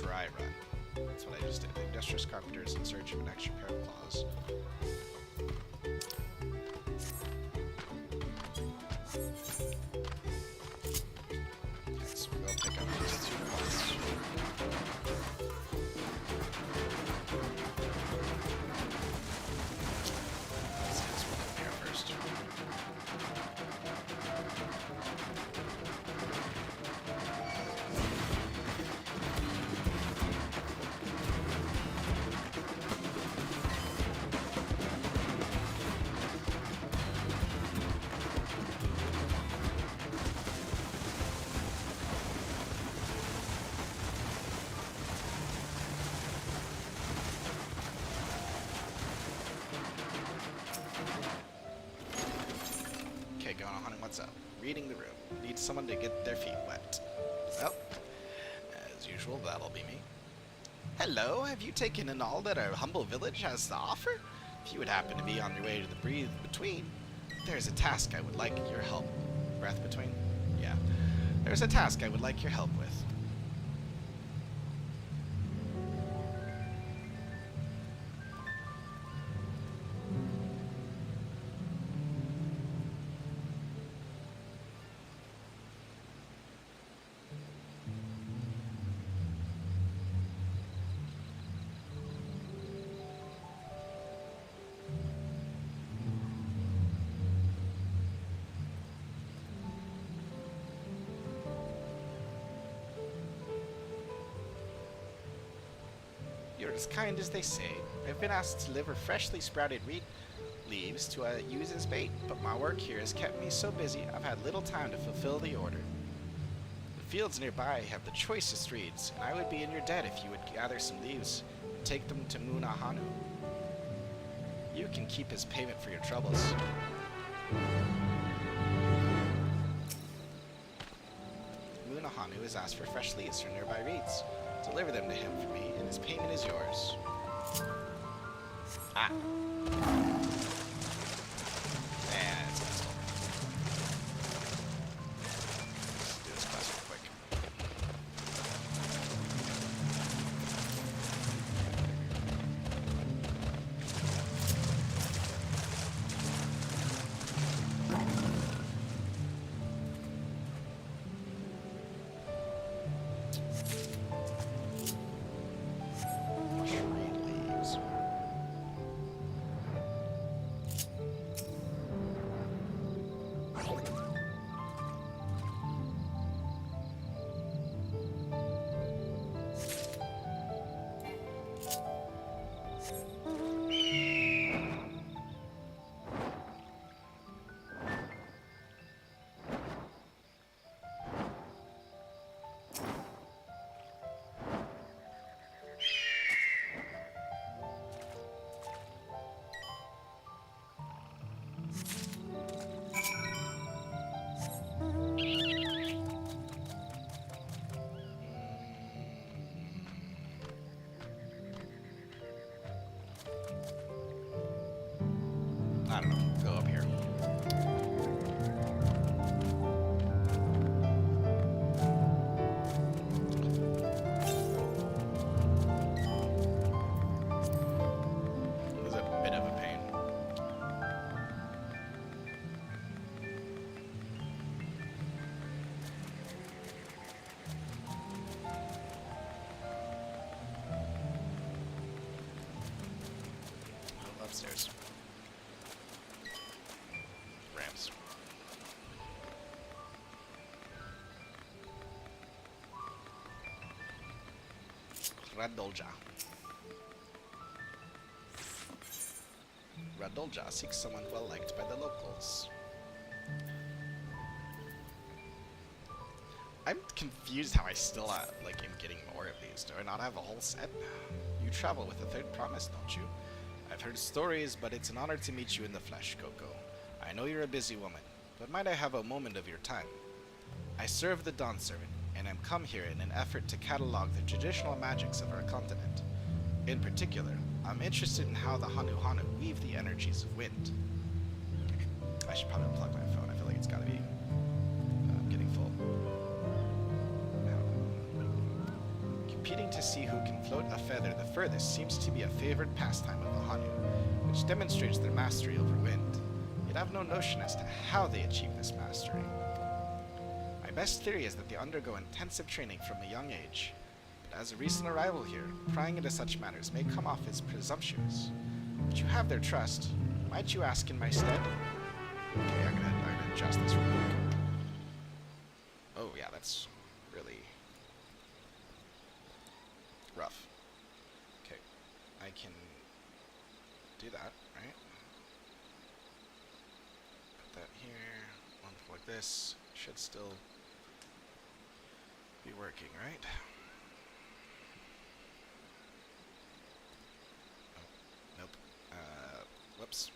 Dry run. That's what I just did. The industrious carpenter is in search of an extra pair of claws. Okay, so we'll pick up these 2 claws. Let's get this one up here first. Okay, going on, what's up? Reading the room. Need someone to get their feet wet. Well, as usual, that'll be me. Hello, have you taken in all that our humble village has to offer? If you would happen to be on your way to the Breathe Between, there's a task I would like your help. Breath Between? Yeah. There's a task I would like your help with. You're as kind as they say. I've been asked to deliver freshly sprouted reed leaves to use as bait, but my work here has kept me so busy I've had little time to fulfill the order. The fields nearby have the choicest reeds, and I would be in your debt if you would gather some leaves and take them to Hanu. You can keep as payment for your troubles. Hanu Hanu has asked for fresh leaves from nearby reeds. Deliver them to him for me, and his payment is yours. Ah. And it's cancelled. Let's do this quest real quick. Mushroom leaves. I don't know. Go up here. It was a bit of a pain. Upstairs. Rams. Radolja. Radolja seeks someone well liked by the locals. I'm confused how I still am getting more of these. Do I not have a whole set? You travel with the third promise, don't you? I've heard stories, but it's an honor to meet you in the flesh, Coco. I know you're a busy woman, but might I have a moment of your time? I serve the Dawn Servant, and I'm come here in an effort to catalog the traditional magics of our continent. In particular, I'm interested in how the Hanu weave the energies of wind. I should probably unplug my phone. I feel like it's gotta be getting full. Competing to see who can float a feather the furthest seems to be a favored pastime of the Hanu, which demonstrates their mastery over wind. Yet I have no notion as to how they achieve this mastery. My best theory is that they undergo intensive training from a young age, but as a recent arrival here, prying into such matters may come off as presumptuous. But you have their trust. Might you ask in my stead? Okay, I'm gonna adjust this real quick. Oh yeah, that's really rough. Okay, I can do that, right? Put that here, one like this, should still be working, right? Oh, nope. Whoops.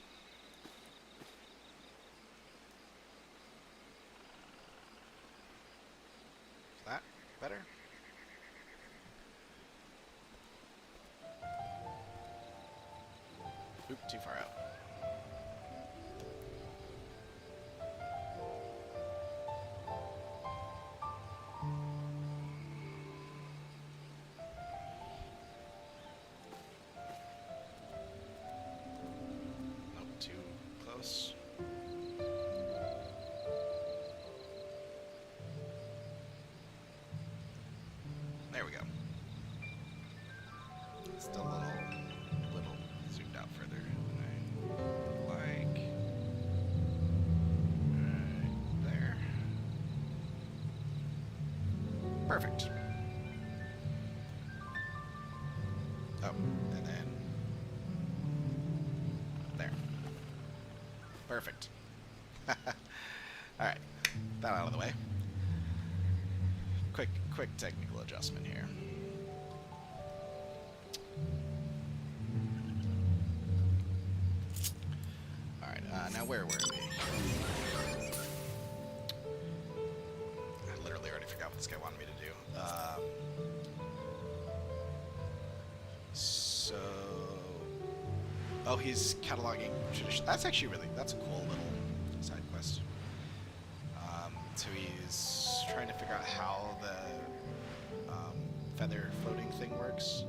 Is that better? Oop, too far out. Nope, too close. There we go. Still a little zoomed out further than I like. Right there. Perfect. Oh, and then there. Perfect. Alright, that out of the way. Quick technical adjustment here. Alright, now where were we? I literally already forgot what this guy wanted me to do. So... Oh, he's cataloging tradition. That's actually that's a cool little side quest. So he's trying to figure out how the feather floating thing works.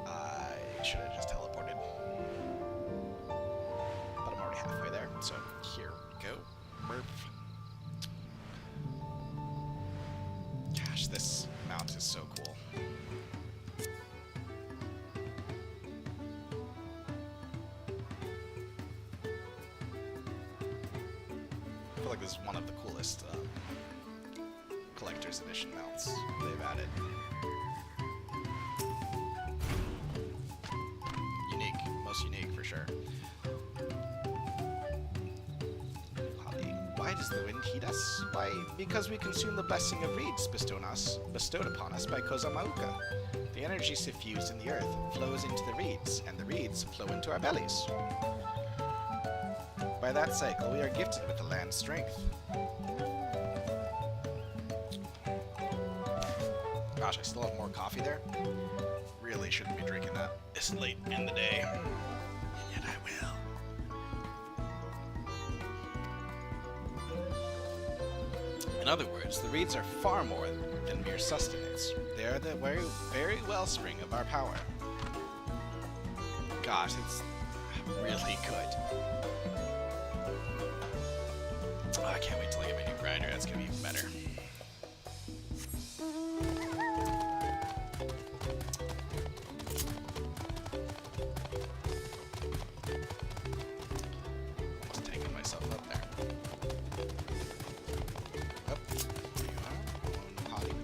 I should have just teleported. But I'm already halfway there, so here we go. Burp. Gosh, this mount is so cool. I feel like this is one of the coolest collector's edition mounts they've added. Unique, most unique for sure. Why does the wind heat us? Why, because we consume the blessing of reeds bestowed upon us by Kozamauka. The energy suffused in the earth flows into the reeds, and the reeds flow into our bellies. By that cycle, we are gifted with the land's strength. Gosh, I still have more coffee there. Really shouldn't be drinking that this late in the day. And yet I will. In other words, the reeds are far more than mere sustenance. They are the very wellspring of our power. Gosh, it's really good. Oh, I can't wait till I get my new grinder. That's gonna be even better. Almost taking myself up there. Oh, there you are. Potty.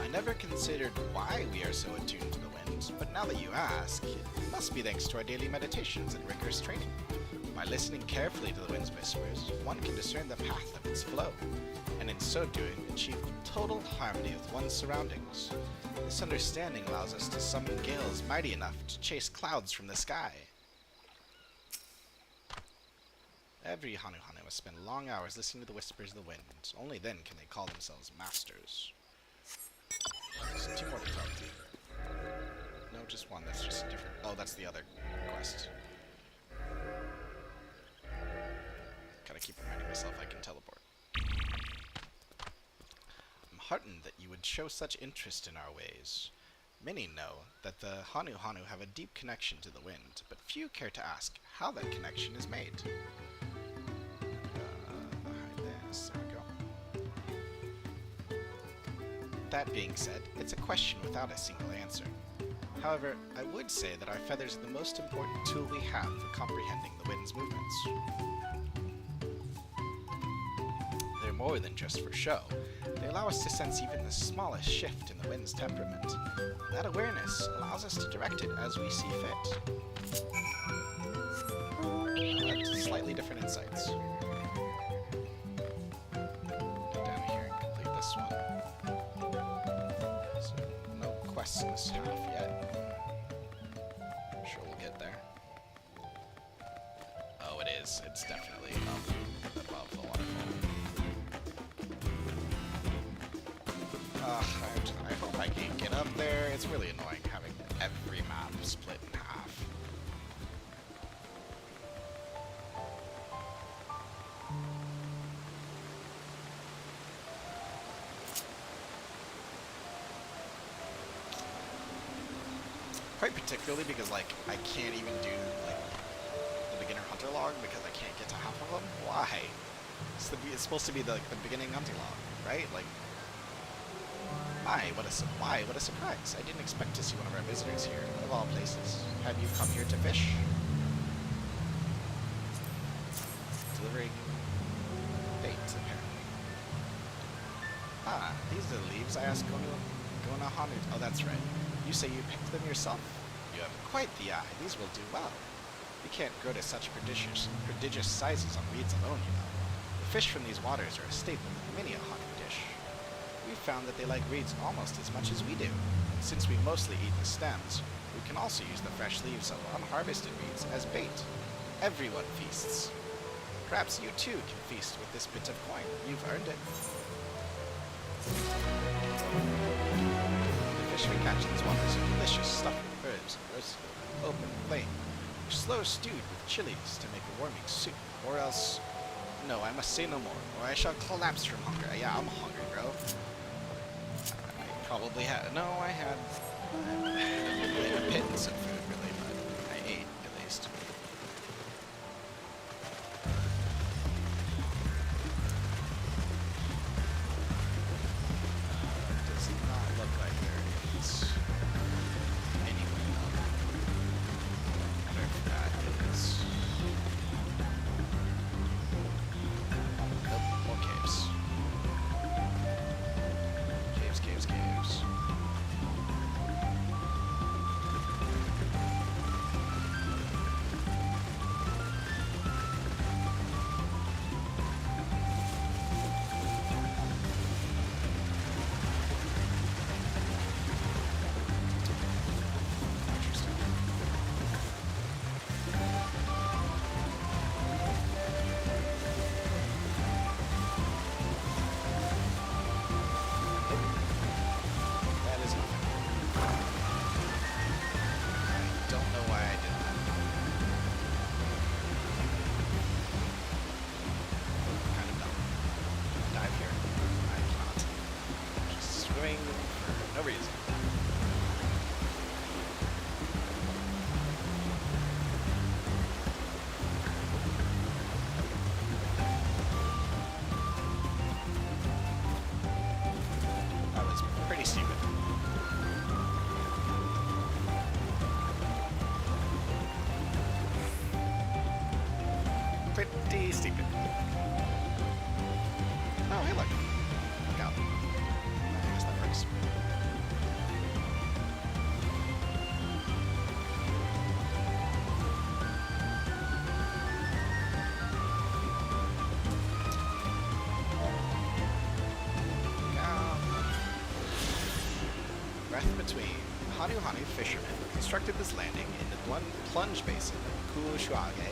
I never considered why we are so attuned to the wind, but now that you ask, it must be thanks to our daily meditations and rigorous training. By listening carefully to the wind's whispers, one can discern the path of its flow, and in so doing, achieve total harmony with one's surroundings. This understanding allows us to summon gales mighty enough to chase clouds from the sky. Every Hanu must spend long hours listening to the whispers of the wind. Only then can they call themselves masters. There's 2 more to talk to. No, just one. That's just different. Oh, that's the other quest. Gotta keep reminding myself I can teleport. I'm heartened that you would show such interest in our ways. Many know that the Hanu have a deep connection to the wind, but few care to ask how that connection is made. Behind this, there we go. That being said, it's a question without a single answer. However, I would say that our feathers are the most important tool we have for comprehending the wind's movements. They're more than just for show. They allow us to sense even the smallest shift in the wind's temperament. That awareness allows us to direct it as we see fit. That's slightly different insights. Go down here and complete this one. So, no quests in this half yet. I'm sure we'll get there. Oh, it is. It's definitely above the waterfall. I hope I can get up there. It's really annoying having every map split in half. Quite particularly because, like, I can't even do, like, the beginner hunter log because I can't get to half of them. Why? It's supposed to be the beginning hunting log, right? Like, What a surprise. I didn't expect to see one of our visitors here, of all places. Have you come here to fish? Delivering bait, apparently. Ah, these are the leaves I asked Gona Hanu. Oh, that's right. You say you picked them yourself? You have quite the eye. These will do well. We can't grow to such prodigious sizes on weeds alone, you know. The fish from these waters are a staple in many a Hanu dish. We found that they like reeds almost as much as we do, and since we mostly eat the stems, We can also use the fresh leaves of unharvested reeds as bait. Everyone feasts. Perhaps you too can feast with this bit of coin. You've earned it. The fish we catch in these waters are delicious, stuffed with herbs and roasted over open flame, or slow stewed with chilies to make a warming soup, or else... No, I must say no more, or I shall collapse from hunger. Yeah, I'm hungry, bro. I probably had... No, I had a pittance of food, really, but I ate, at least. Does not look like there is anyone else. Whatever that is. Nope, more caves. Caves, caves, caves. Interesting. That is nothing. I don't know why I did that. Kind of dumb. Dive here. I cannot. Just swimming for no reason. That was pretty stupid. Pretty stupid. Oh, hey, look. Look out. I guess that works. Breath between. Hanu Hanu fishermen constructed this landing in the plunge basin of Kushuage,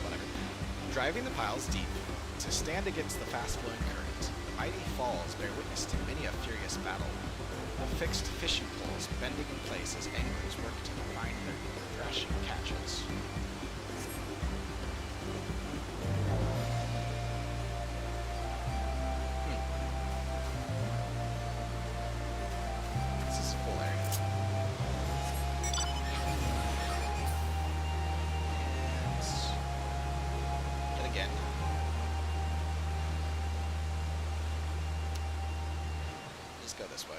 whatever, driving the piles deep to stand against the fast-flowing current. The mighty falls bear witness to many a furious battle, the fixed fishing poles bending in place as anglers work to find their thrashing catches. This is a full area. Yet again. Just go this way.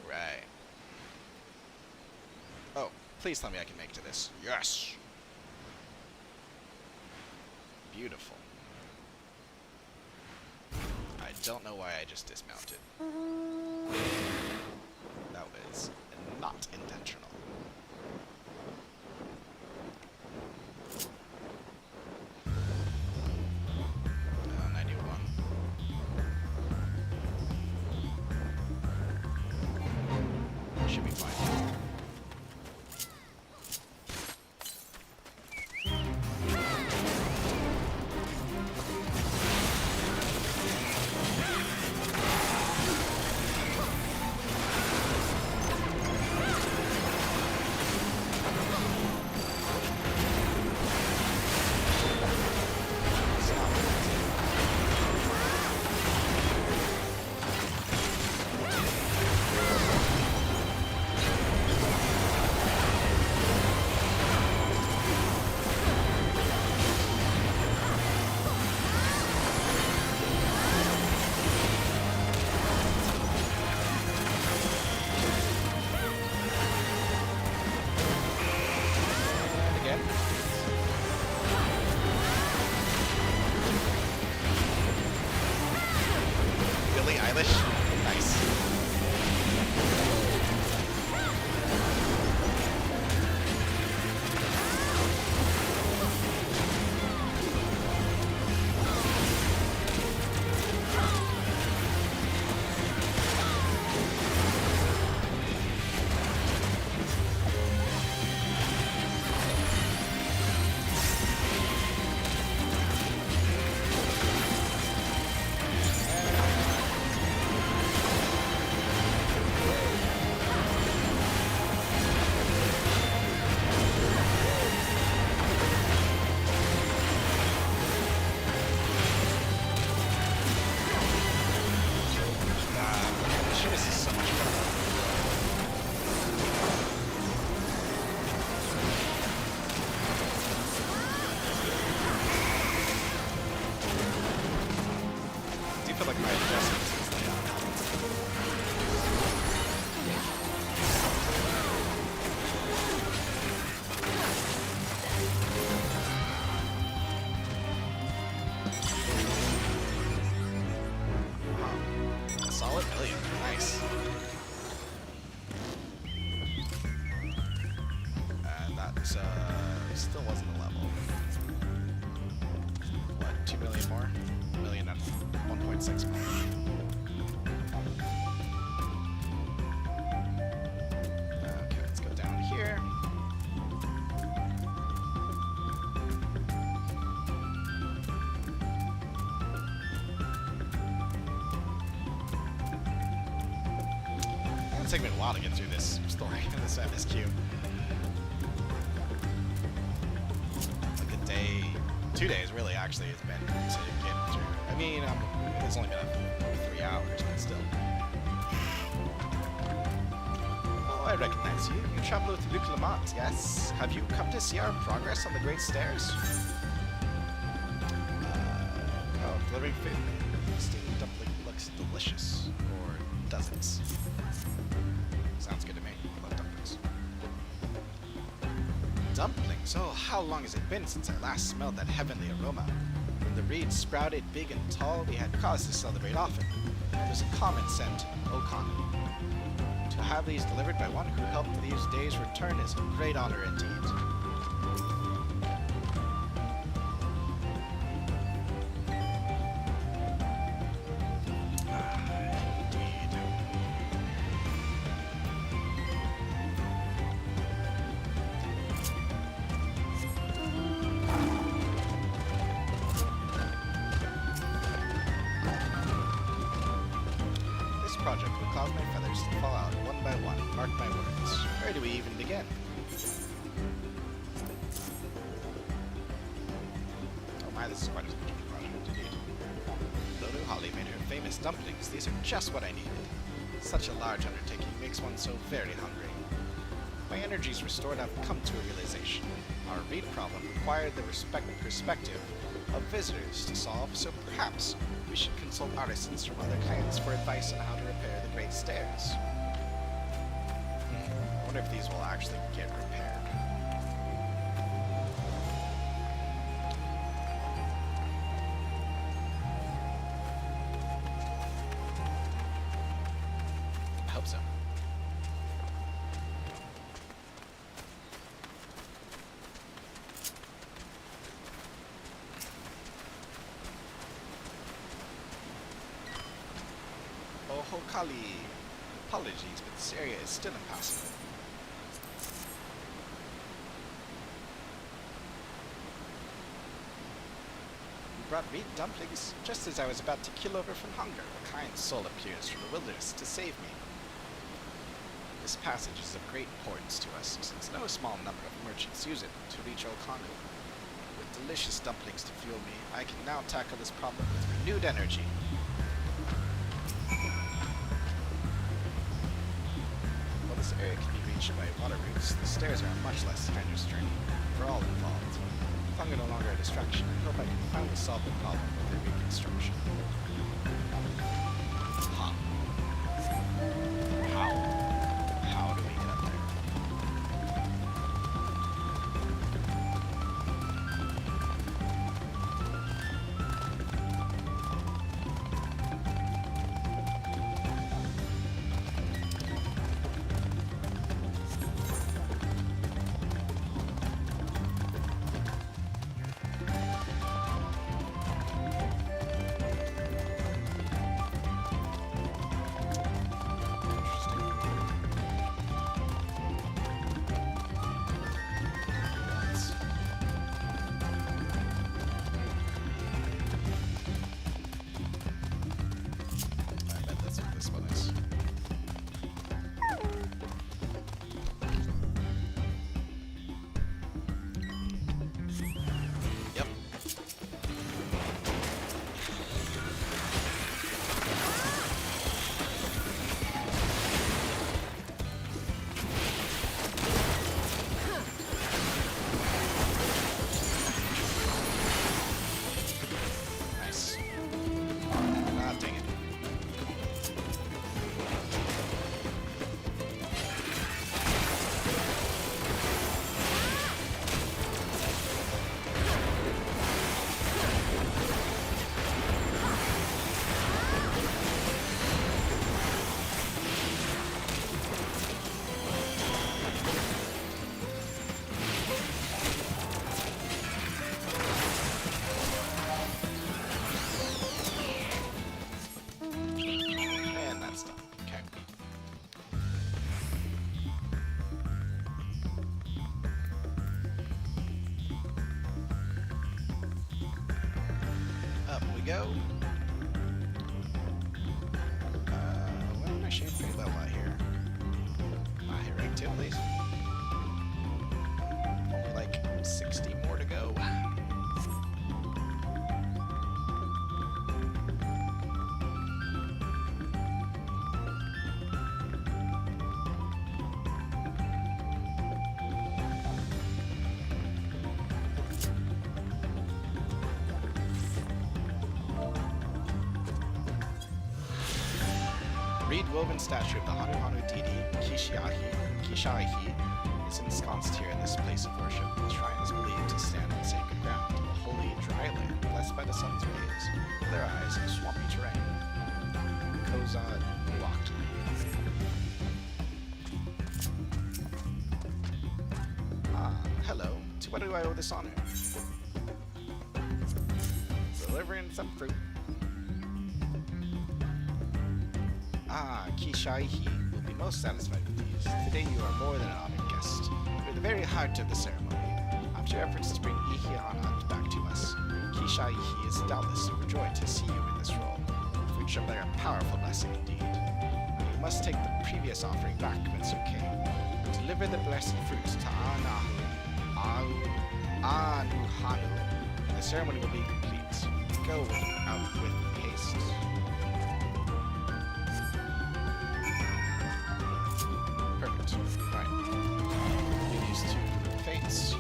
Right. Oh, please tell me I can make it to this. Yes! Beautiful. I don't know why I just dismounted. That was not intentional. 91. Should be fine. Again? Billie Eilish? Nice. feel like my adjustments is layout. Wow. A solid million. Nice. And that still wasn't a level. What, 2 million more? A million and 1.6 more. Okay, let's go down here. It's taken me a while to get through this story, this MSQ. Like a day, 2 days really actually it's been to get through. I mean, it's only been 3 hours, but still. Oh, I recognize you. You travel with Luc Lamont, yes? Have you come to see our progress on the Great Stairs? Oh, delivering food. Steamed dumpling looks delicious. Or does it? Sounds good to me. I love dumplings. Dumplings? Oh, how long has it been since I last smelled that heavenly aroma? When the reeds sprouted big and tall, we had cause to celebrate often. It was a common scent, Okan. To have these delivered by one who helped these days return is a great honor indeed. Project will cause my feathers to fall out one by one. Mark my words. Where do we even begin? Oh my, this is quite a project indeed. Lulu Holly made her famous dumplings. These are just what I needed. Such a large undertaking makes one so very hungry. My energies restored, I've come to a realization. Our reed problem required the perspective of visitors to solve, so perhaps we should consult artisans from other clans for advice on how to repair the Great Stairs. I wonder if these will actually get repaired. I hope so. Oh, Kali. Apologies, but this area is still impassable. You brought reed dumplings? Just as I was about to kill over from hunger, a kind soul appears from the wilderness to save me. This passage is of great importance to us, since no small number of merchants use it to reach Okanu. With delicious dumplings to fuel me, I can now tackle this problem with renewed energy. This area can be reached by water routes. The stairs are a much less strenuous journey for all involved. If hunger no longer a distraction, I hope I can finally solve the problem with the reconstruction. Huh. How do we get up there? reed-woven statue of the Hanu deity Kishaihi is ensconced here in this place of worship. The shrine is believed to stand on sacred ground, a holy dry land blessed by the sun's rays, clear eyes, and swampy terrain. Kozad locked. Hello. To what do I owe this honor? Delivering some fruit. Kishaihi will be most satisfied with these. Today you are more than an honored guest. You are the very heart of the ceremony. After your efforts to bring Ihihana back to us, Kishaihi is doubtless overjoyed to see you in this role. The fruit shall bear a powerful blessing indeed. You must take the previous offering back whence you came. Deliver the blessed fruit to Anuhanu, and the ceremony will be complete. Go out with haste. Perfect. Right. Do these two fates.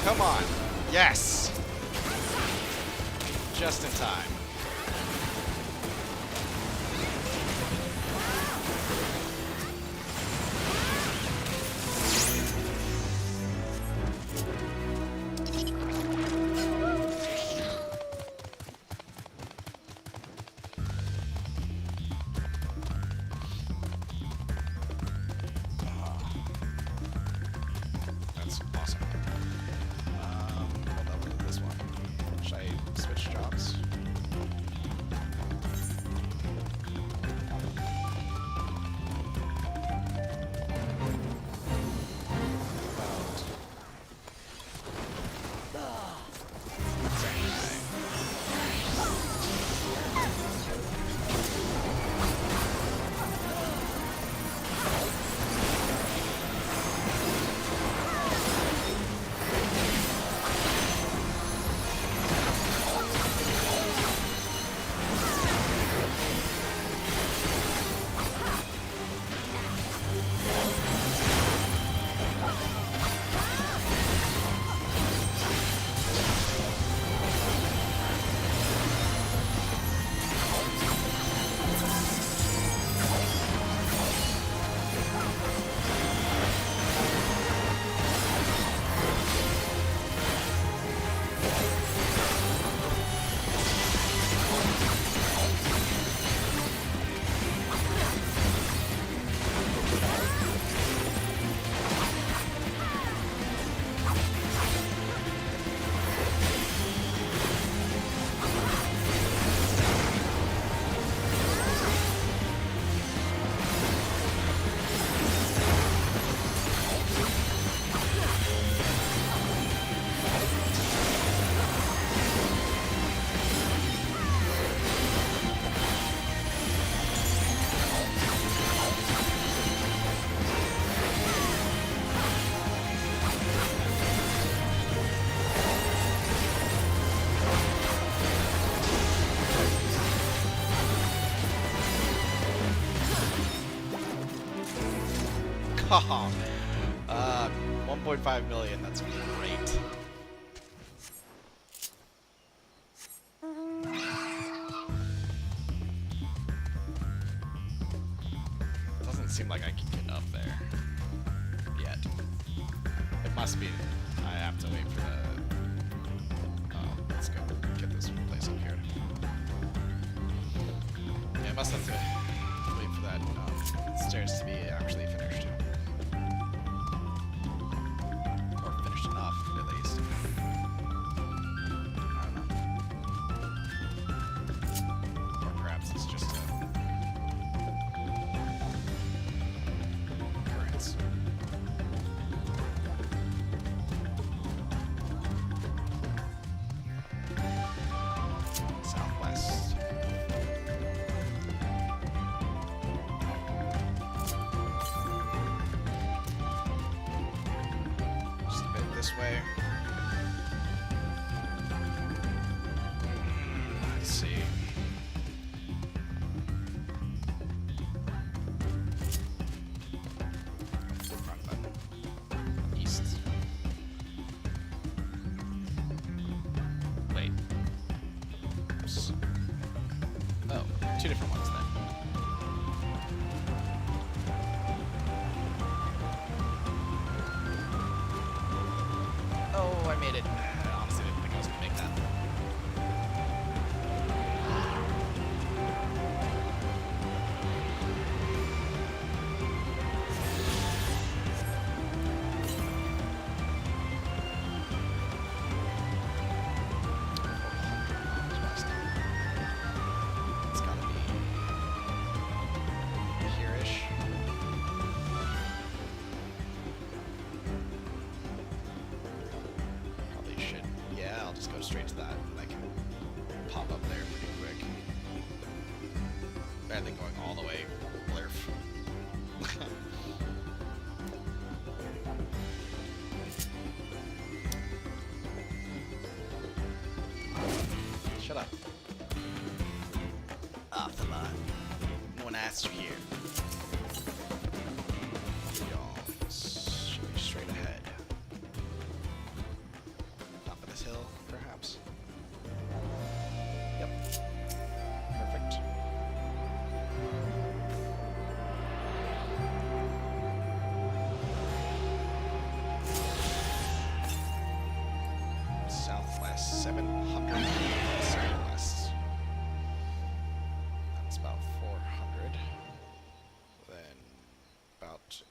Come on. Yes! Just in time. That's awesome. What level is this one? Should I switch jobs? Oh, 1.5 million. That's great. Doesn't seem like I can get up there yet. It must be. I have to wait for the. Let's go get this place up here. Yeah, I must have to wait for that stairs to be actually finished. Or finished enough, at least. I don't know. Or perhaps it's just a occurrence. Southwest. Just a bit this way. Let's see. Front button. East. Wait. Oops. Oh, two different ones then. Oh, I made it. I honestly didn't think I was gonna make that. It's gotta be here-ish. Probably should. Yeah, I'll just go straight to that, and I can pop up there pretty quick. Rather than going all the way blurf. Shut up. Off the line. No one asked you here. Y'all, should be straight ahead. Top of this hill, perhaps. Yep. Perfect. Southwest, 700 southwest. That's about 400. Then about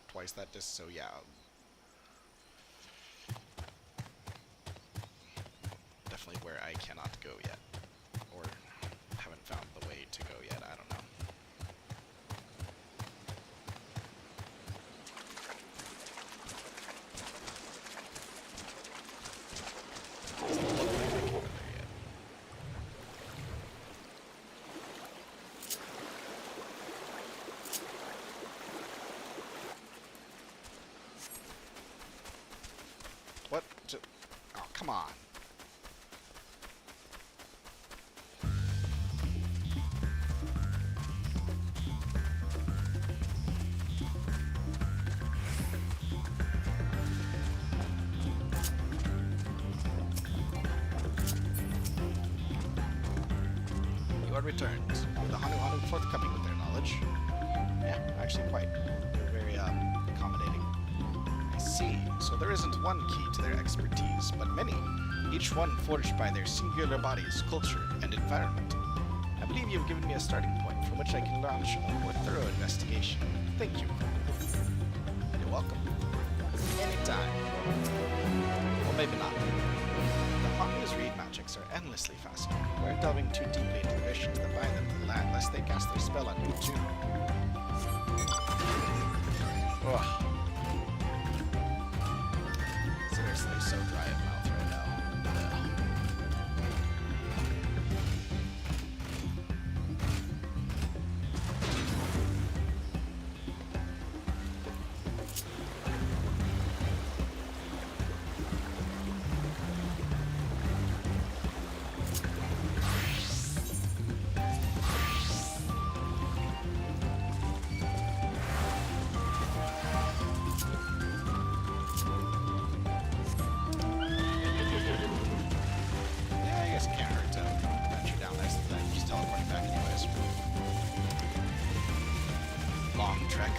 twice that distance. So yeah, definitely where I cannot go yet, or haven't found the way to go yet. I don't know. Doesn't look like I can go there yet. What? Oh, come on. You are returned. The Hanu forthcoming with their knowledge. Yeah, actually quite. They're very accommodating. I see. So there isn't one key to their expertise, but many, each one forged by their singular bodies, culture, and environment. I believe you've given me a starting point from which I can launch a more thorough investigation. Thank you. You're welcome. Anytime. Or maybe not. The Hanu's reed magics are endlessly fascinating. We're delving too deeply into the visions that bind them to the land, lest they cast their spell on you too. Ugh. Seriously, so dry of mouth right now. Ugh.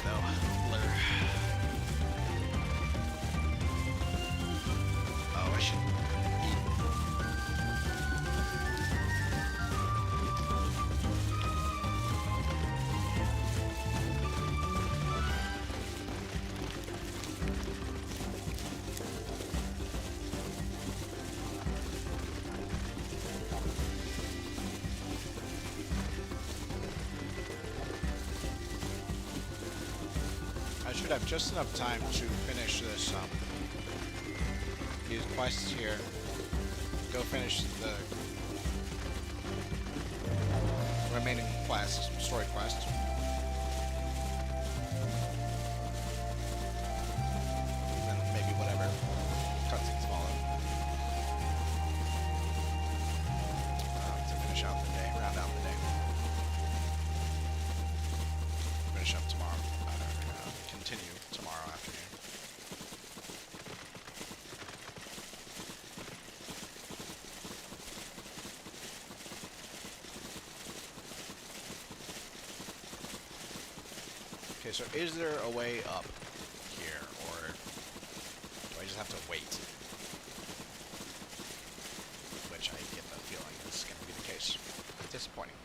though. Blur. Oh, I should eat. I should have just enough time to finish this, these quests here. Go finish the remaining quests, story quests. And then maybe whatever cutscenes follow. To finish out the day, round out the day. Finish up tomorrow. Continue tomorrow afternoon. Okay, so is there a way up here, or do I just have to wait? Which I get the feeling is going to be the case. Disappointing.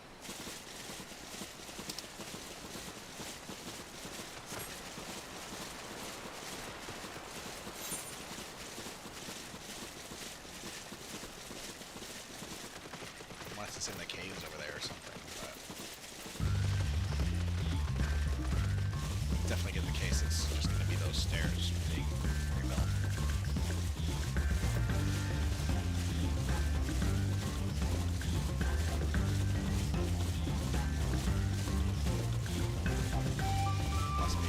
Unless it's in the caves over there or something, but definitely get the case it's just going to be those stairs being rebuilt. Must be.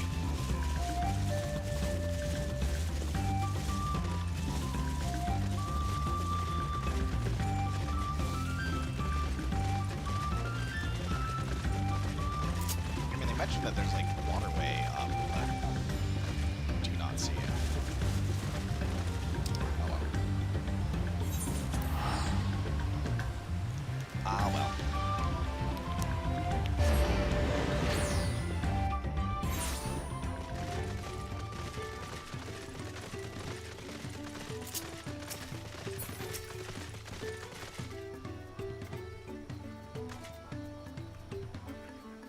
I mean, they mentioned that there's like a waterway up, but I do not see it. Oh well. Ah well.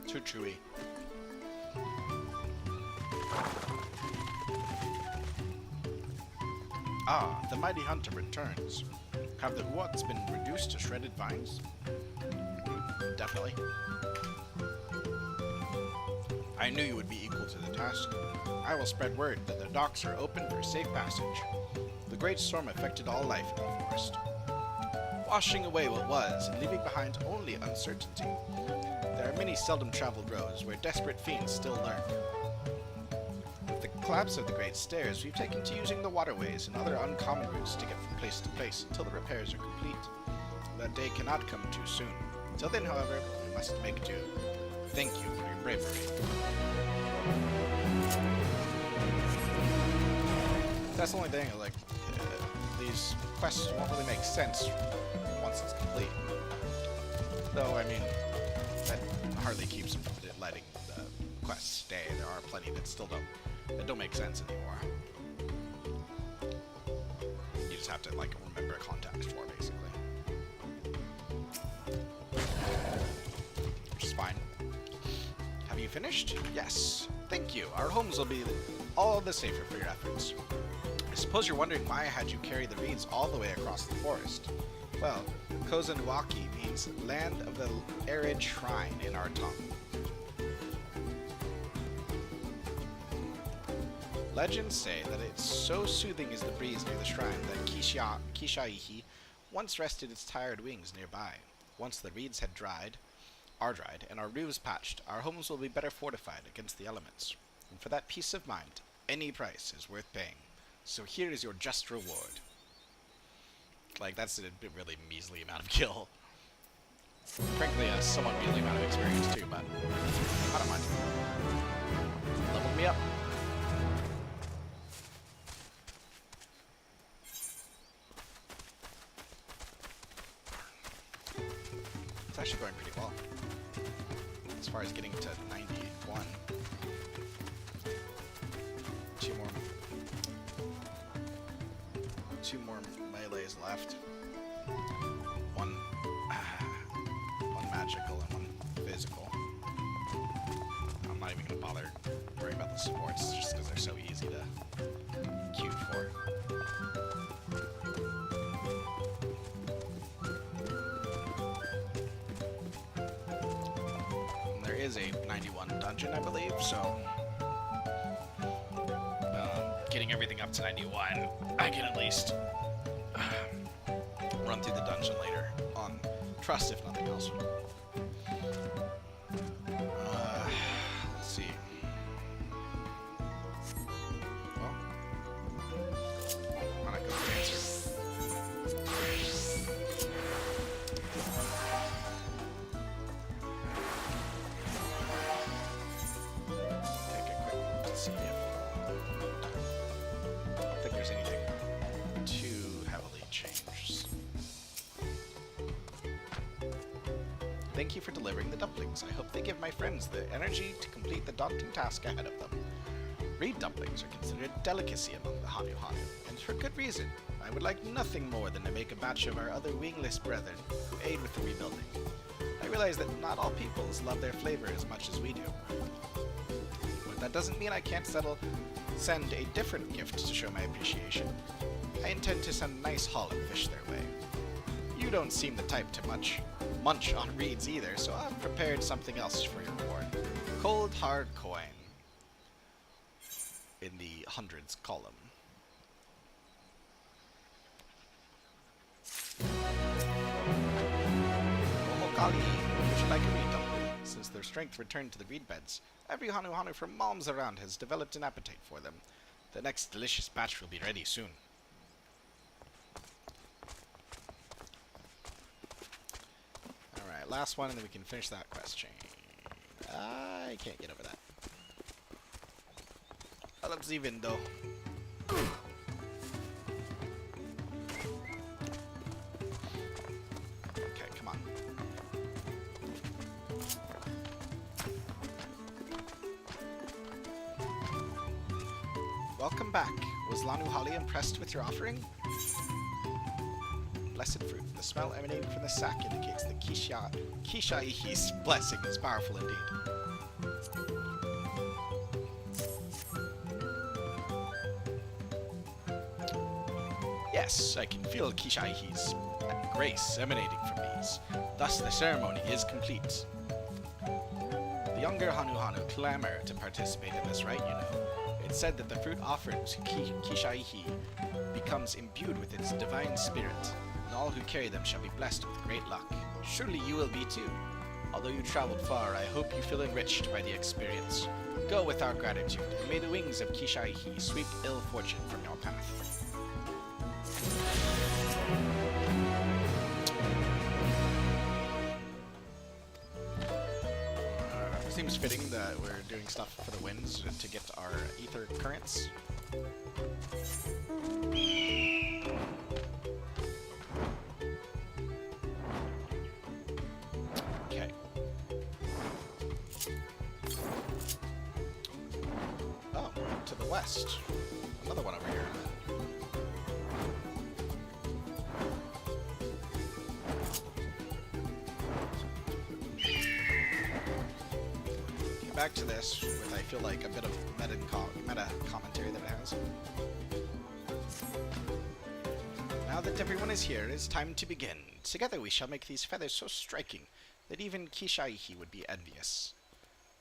Too chewy. Ah, the mighty hunter returns. Have the what's been reduced to shredded vines? Definitely. I knew you would be equal to the task. I will spread word that the docks are open for safe passage. The great storm affected all life in the forest, washing away what was and leaving behind only uncertainty. There are many seldom-traveled roads where desperate fiends still lurk. With the collapse of the Great Stairs, we've taken to using the waterways and other uncommon routes to get from place to place until the repairs are complete. That day cannot come too soon. Till then, however, we must make do. Thank you for your bravery. That's the only thing, like, these quests won't really make sense once it's complete. Though, I mean, that hardly keeps them from letting the quests stay. There are plenty that still don't make sense anymore. You just have to, like, remember context for, basically. Which is fine. Have you finished? Yes. Thank you. Our homes will be all the safer for your efforts. I suppose you're wondering why I had you carry the reeds all the way across the forest. Well, Kozanuaki means land of the arid shrine in our tongue. Legends say that it's so soothing is the breeze near the shrine that Kishaihi once rested its tired wings nearby. Once the reeds are dried, and our roofs patched, our homes will be better fortified against the elements. And for that peace of mind, any price is worth paying. So here is your just reward. Like, that's a really measly amount of kill. Frankly, a somewhat measly amount of experience too, but I don't mind. Leveled me up. It's actually going pretty well. As far as getting to 91. 2 more melees left. One magical and 1 physical. I'm not even gonna bother worrying about the supports just because they're so easy to queue for. And there is a 91 dungeon, I believe, so getting everything up to 91, I can at least run through the dungeon later on trust, if nothing else. Let's see. Well, why not go dancer? Take a quick look to see if I don't think there's anything too heavily changed. Thank you for delivering the dumplings. I hope they give my friends the energy to complete the daunting task ahead of them. Reed dumplings are considered a delicacy among the Hanu Hanu, and for good reason. I would like nothing more than to make a batch of our other wingless brethren who aid with the rebuilding. I realize that not all peoples love their flavor as much as we do. But that doesn't mean I can't send a different gift to show my appreciation. I intend to send a nice haul of fish their way. You don't seem the type to munch on reeds either, so I've prepared something else for your reward. Cold hard coin. In the hundreds column. Ohokali, would you like a reed dumpling? Since their strength returned to the reed beds, every Hanu Hanu from moms around has developed an appetite for them. The next delicious batch will be ready soon. Alright, last one, and then we can finish that quest chain. I can't get over that. Let's even though. Okay, come on. Welcome back. Was Lanuhali impressed with your offering? Blessed fruit. The smell emanating from the sack indicates that Kishaihi's blessing is powerful indeed. Yes, I can feel Kishaihi's grace emanating from these. Thus the ceremony is complete. The younger Hanu Hanu clamor to participate in this rite, you know. It's said that the fruit offered to Kishaihi becomes imbued with its divine spirit, and all who carry them shall be blessed with great luck. Surely you will be too. Although you traveled far, I hope you feel enriched by the experience. Go with our gratitude, and may the wings of Kishaihi sweep ill fortune from your path. Seems fitting that we're doing stuff for the winds to get our ether currents. Okay. Oh, to the west. Another one over here. Back to this with, I feel like, a bit of meta commentary that it has. Now that everyone is here, it is time to begin. Together we shall make these feathers so striking that even Kishaihi would be envious.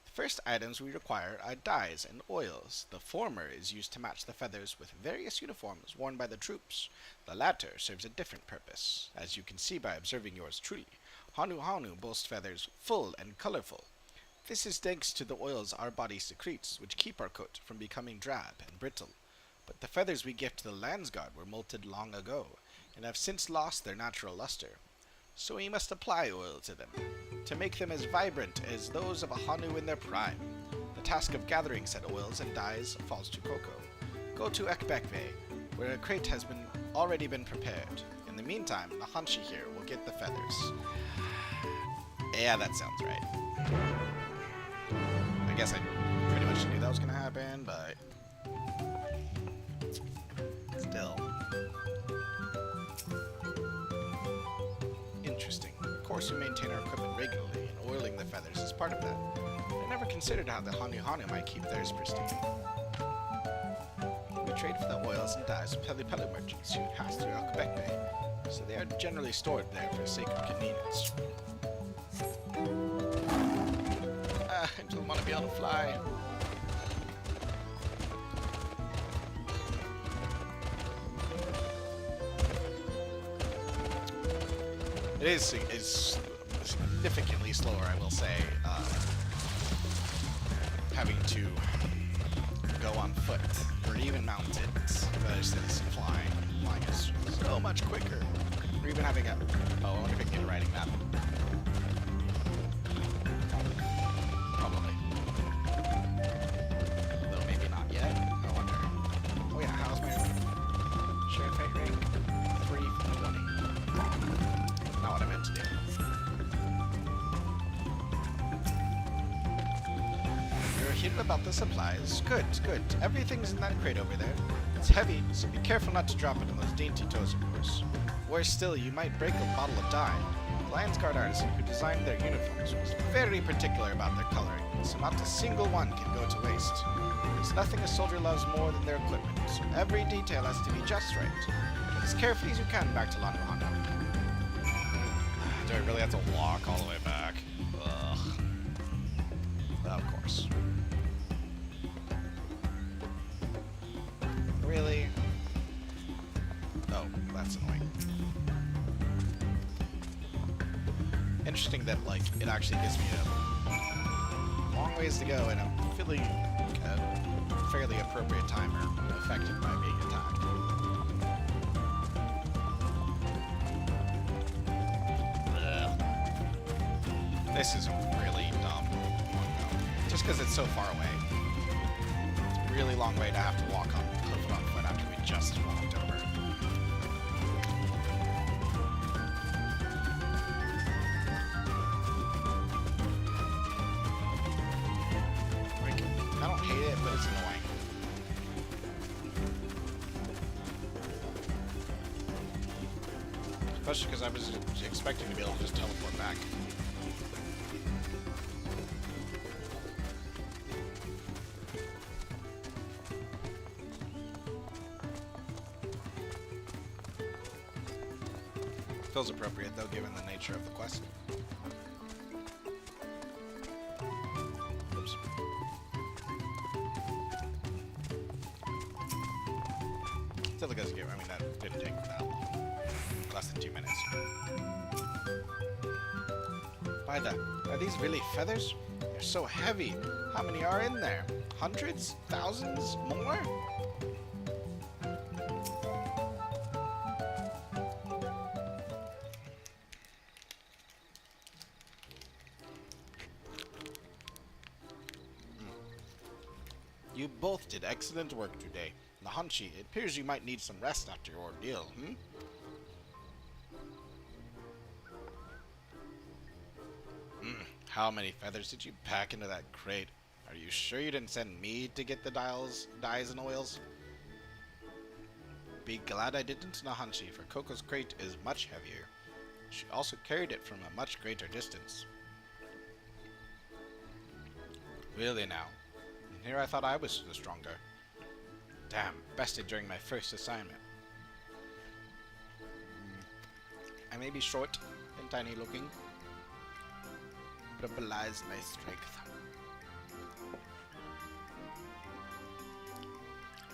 The first items we require are dyes and oils. The former is used to match the feathers with various uniforms worn by the troops. The latter serves a different purpose. As you can see by observing yours truly, Hanu Hanu boast feathers full and colorful. This is thanks to the oils our body secretes, which keep our coat from becoming drab and brittle. But the feathers we give to the Landsguard were molted long ago, and have since lost their natural luster. So we must apply oil to them, to make them as vibrant as those of a Hanu in their prime. The task of gathering said oils and dyes falls to Koko. Go to Ekbekve, where a crate has already been prepared. In the meantime, the Hanshi here will get the feathers. Yeah, that sounds right. I guess I pretty much knew that was going to happen, but still. course, we maintain our equipment regularly, and oiling the feathers is part of that. I never considered how the Hanu might keep theirs pristine. We trade for the oils and dyes with Peli merchants who pass through our Quebec Bay, so they are generally stored there for the sake of convenience. I don't want to be able to fly. It is significantly slower, I will say, having to go on foot or even mounted versus flying. Flying is so much quicker. Or even having a... Oh, I wonder if I can get a riding map. Probably. Though maybe not yet. I wonder. Oh yeah, how's my share fate rank? 3 from 20. Not what I meant to do. You're heated about the supplies. Good, good. Everything's in that crate over there. It's heavy, so be careful not to drop it on those dainty toes of yours. Worse still, you might break a bottle of dye. The Lions Guard artisan who designed their uniforms was very particular about their coloring, so not a single one can go to waste. There's nothing a soldier loves more than their equipment, so every detail has to be just right. But as carefully as you can back to London. Do I really have to walk all the way back? Ugh. Of course. Really? Oh, that's annoying. Interesting that, like, it actually gives me a long ways to go and a fairly appropriate timer affected by being attacked. This is a really dumb one, though. Just because it's so far away. It's a really long way to have to walk on foot after we just walked over. Like, I don't hate it, but it's annoying. Especially because I was expecting to be able to just teleport back. Feels appropriate, though, given the nature of the quest. Oops. Still a good game. I mean, that didn't take that long. Less than 2 minutes. By the... Are these really feathers? They're so heavy. How many are in there? Hundreds? Thousands? More? You both did excellent work today. Nahanshi, it appears you might need some rest after your ordeal, hmm? How many feathers did you pack into that crate? Are you sure you didn't send me to get the dyes and oils? Be glad I didn't, Nahanshi, for Coco's crate is much heavier. She also carried it from a much greater distance. Really now? And here I thought I was the stronger. Damn, bested during my first assignment. I may be short and tiny looking, but it belies my strength.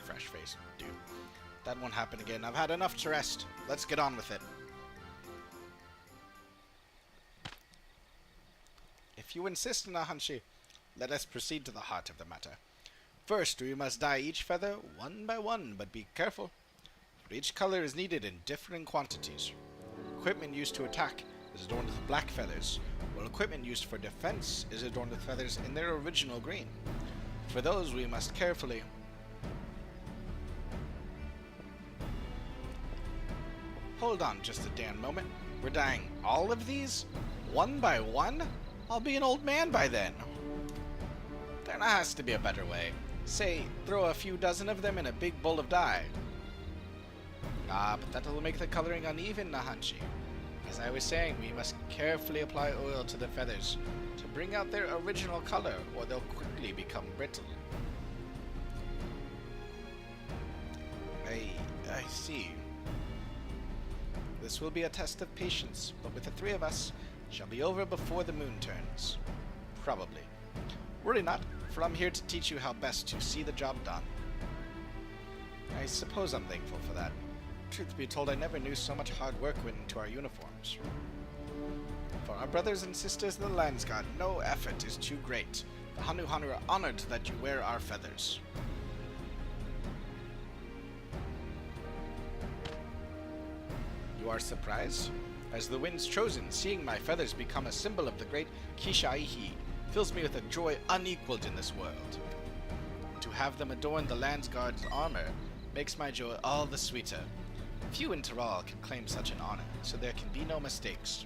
Fresh face, dude. That won't happen again. I've had enough to rest. Let's get on with it. If you insist, Nahanshi, let us proceed to the heart of the matter. First, we must dye each feather one by one, but be careful. For each color is needed in differing quantities. Equipment used to attack is adorned with black feathers, while equipment used for defense is adorned with feathers in their original green. For those, we must carefully... Hold on just a damn moment. We're dyeing all of these? One by one? I'll be an old man by then. There has to be a better way. Say, throw a few dozen of them in a big bowl of dye. Ah, but that'll make the coloring uneven, Nahanshi. As I was saying, we must carefully apply oil to the feathers to bring out their original color, or they'll quickly become brittle. I see. This will be a test of patience, but with the three of us, it shall be over before the moon turns. Probably. Worry not, for I'm here to teach you how best to see the job done. I suppose I'm thankful for that. Truth be told, I never knew so much hard work went into our uniforms. For our brothers and sisters of the Landsguard, no effort is too great. The Hanu Hanu are honored that you wear our feathers. You are surprised? As the wind's chosen, seeing my feathers become a symbol of the great Kishaihi fills me with a joy unequaled in this world. To have them adorn the Landsguard's armor makes my joy all the sweeter. Few in Taral can claim such an honor, so there can be no mistakes.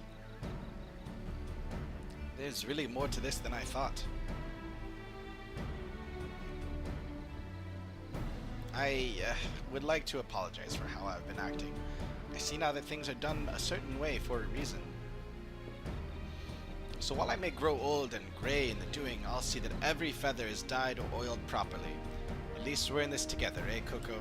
There's really more to this than I thought. I would like to apologize for how I've been acting. I see now that things are done a certain way for a reason. So while I may grow old and gray in the doing, I'll see that every feather is dyed or oiled properly. At least we're in this together, eh, Coco?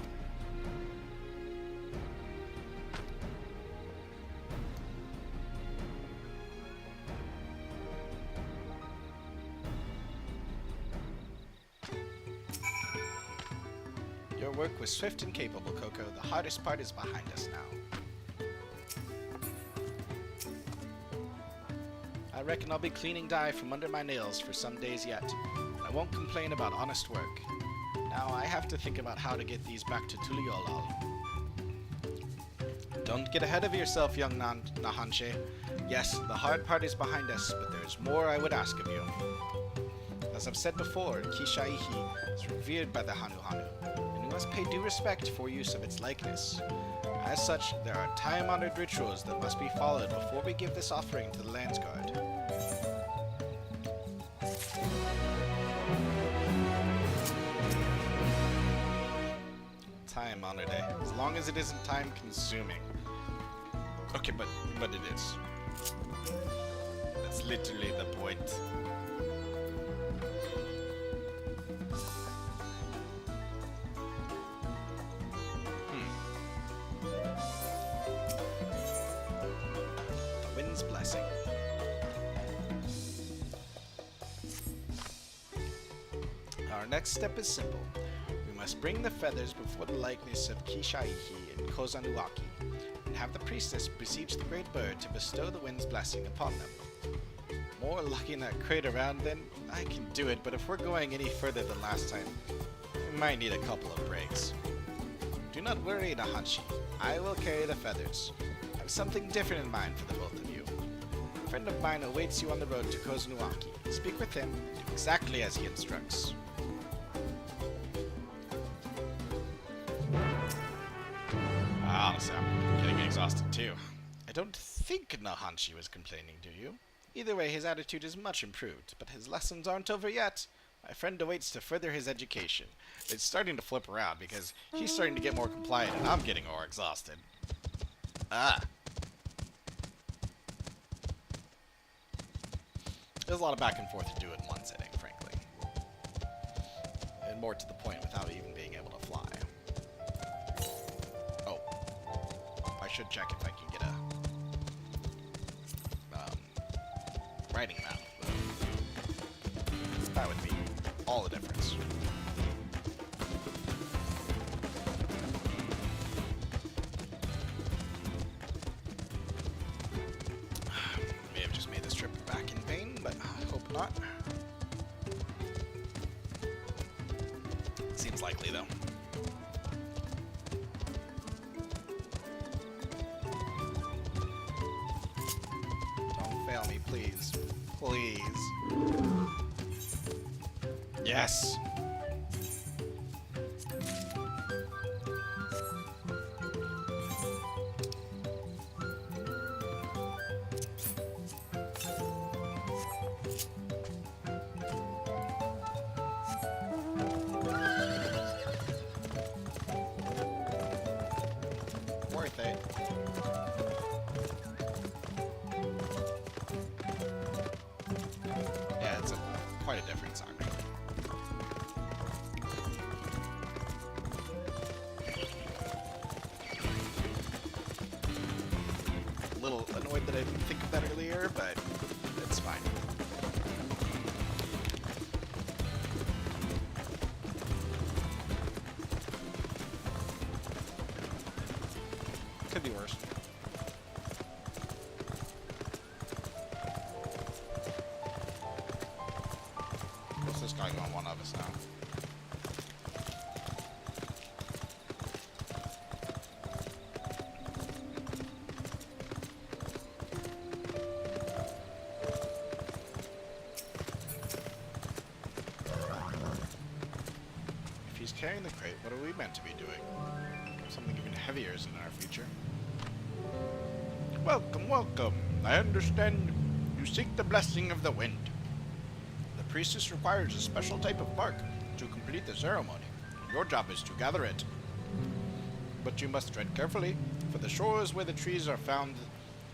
Your work was swift and capable, Coco. The hardest part is behind us now. I reckon I'll be cleaning dye from under my nails for some days yet. I won't complain about honest work. Now I have to think about how to get these back to Tuliolal. Don't get ahead of yourself, young Nahanshe. Yes, the hard part is behind us, but there's more I would ask of you. As I've said before, Kishaihi is revered by the Hanu Hanu, and we must pay due respect for use of its likeness. As such, there are time-honored rituals that must be followed before we give this offering to the Landsguard. Time-honored, eh? As long as it isn't time-consuming. Okay, but it is. That's literally the point. Blessing. Our next step is simple. We must bring the feathers before the likeness of Kishaihi and Kozanuaki, and have the priestess beseech the great bird to bestow the wind's blessing upon them. More luck in that crate around then, I can do it, but if we're going any further than last time, we might need a couple of breaks. Do not worry, Nahanshi. I will carry the feathers. I have something different in mind for the both of you. A friend of mine awaits you on the road to Kozanuaki. Speak with him, and do exactly as he instructs. Honestly, I'm getting exhausted too. I don't think Nahanshi was complaining, do you? Either way, his attitude is much improved, but his lessons aren't over yet. My friend awaits to further his education. It's starting to flip around because he's starting to get more compliant and I'm getting more exhausted. There's a lot of back and forth to do in one sitting, frankly. And more to the point without even being able to fly. Oh. I should check if I can get a writing map. That would be all the difference. May have just made this trip back in vain, but I hope not. Seems likely, though. Don't fail me, please. Please. Yes! Worth it. quite a difference, actually. A little annoyed that I didn't think of that earlier, but it's fine. Could be worse. What's this guy going one of us now? If he's carrying the crate, what are we meant to be doing? Something even heavier is in our future. Welcome, welcome. I understand you seek the blessing of the wind. The priestess requires a special type of bark to complete the ceremony. Your job is to gather it. But you must tread carefully, for the shores where the trees are found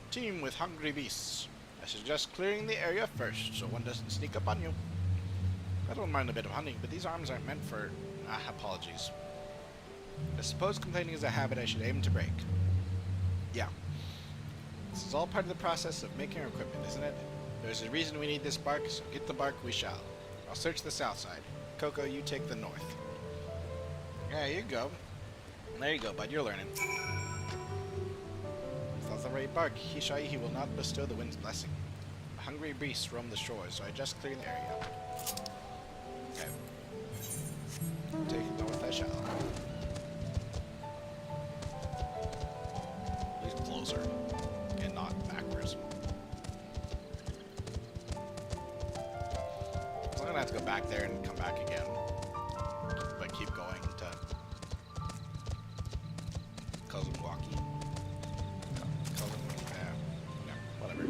teem with hungry beasts. I suggest clearing the area first, so one doesn't sneak up on you. I don't mind a bit of hunting, but these arms aren't meant for... apologies. I suppose complaining is a habit I should aim to break. Yeah. This is all part of the process of making our equipment, isn't it? There's a reason we need this bark, so get the bark we shall. I'll search the south side. Coco, you take the north. There you go. There you go, bud. You're learning. Without the right bark, he will not bestow the wind's blessing. Hungry beasts roam the shores, so I just clear the area. Okay. Take the north I shall. At least closer. And not backwards. So I'm gonna have to go back there and come back again. But keep going to Kozumwaki. Yeah, whatever.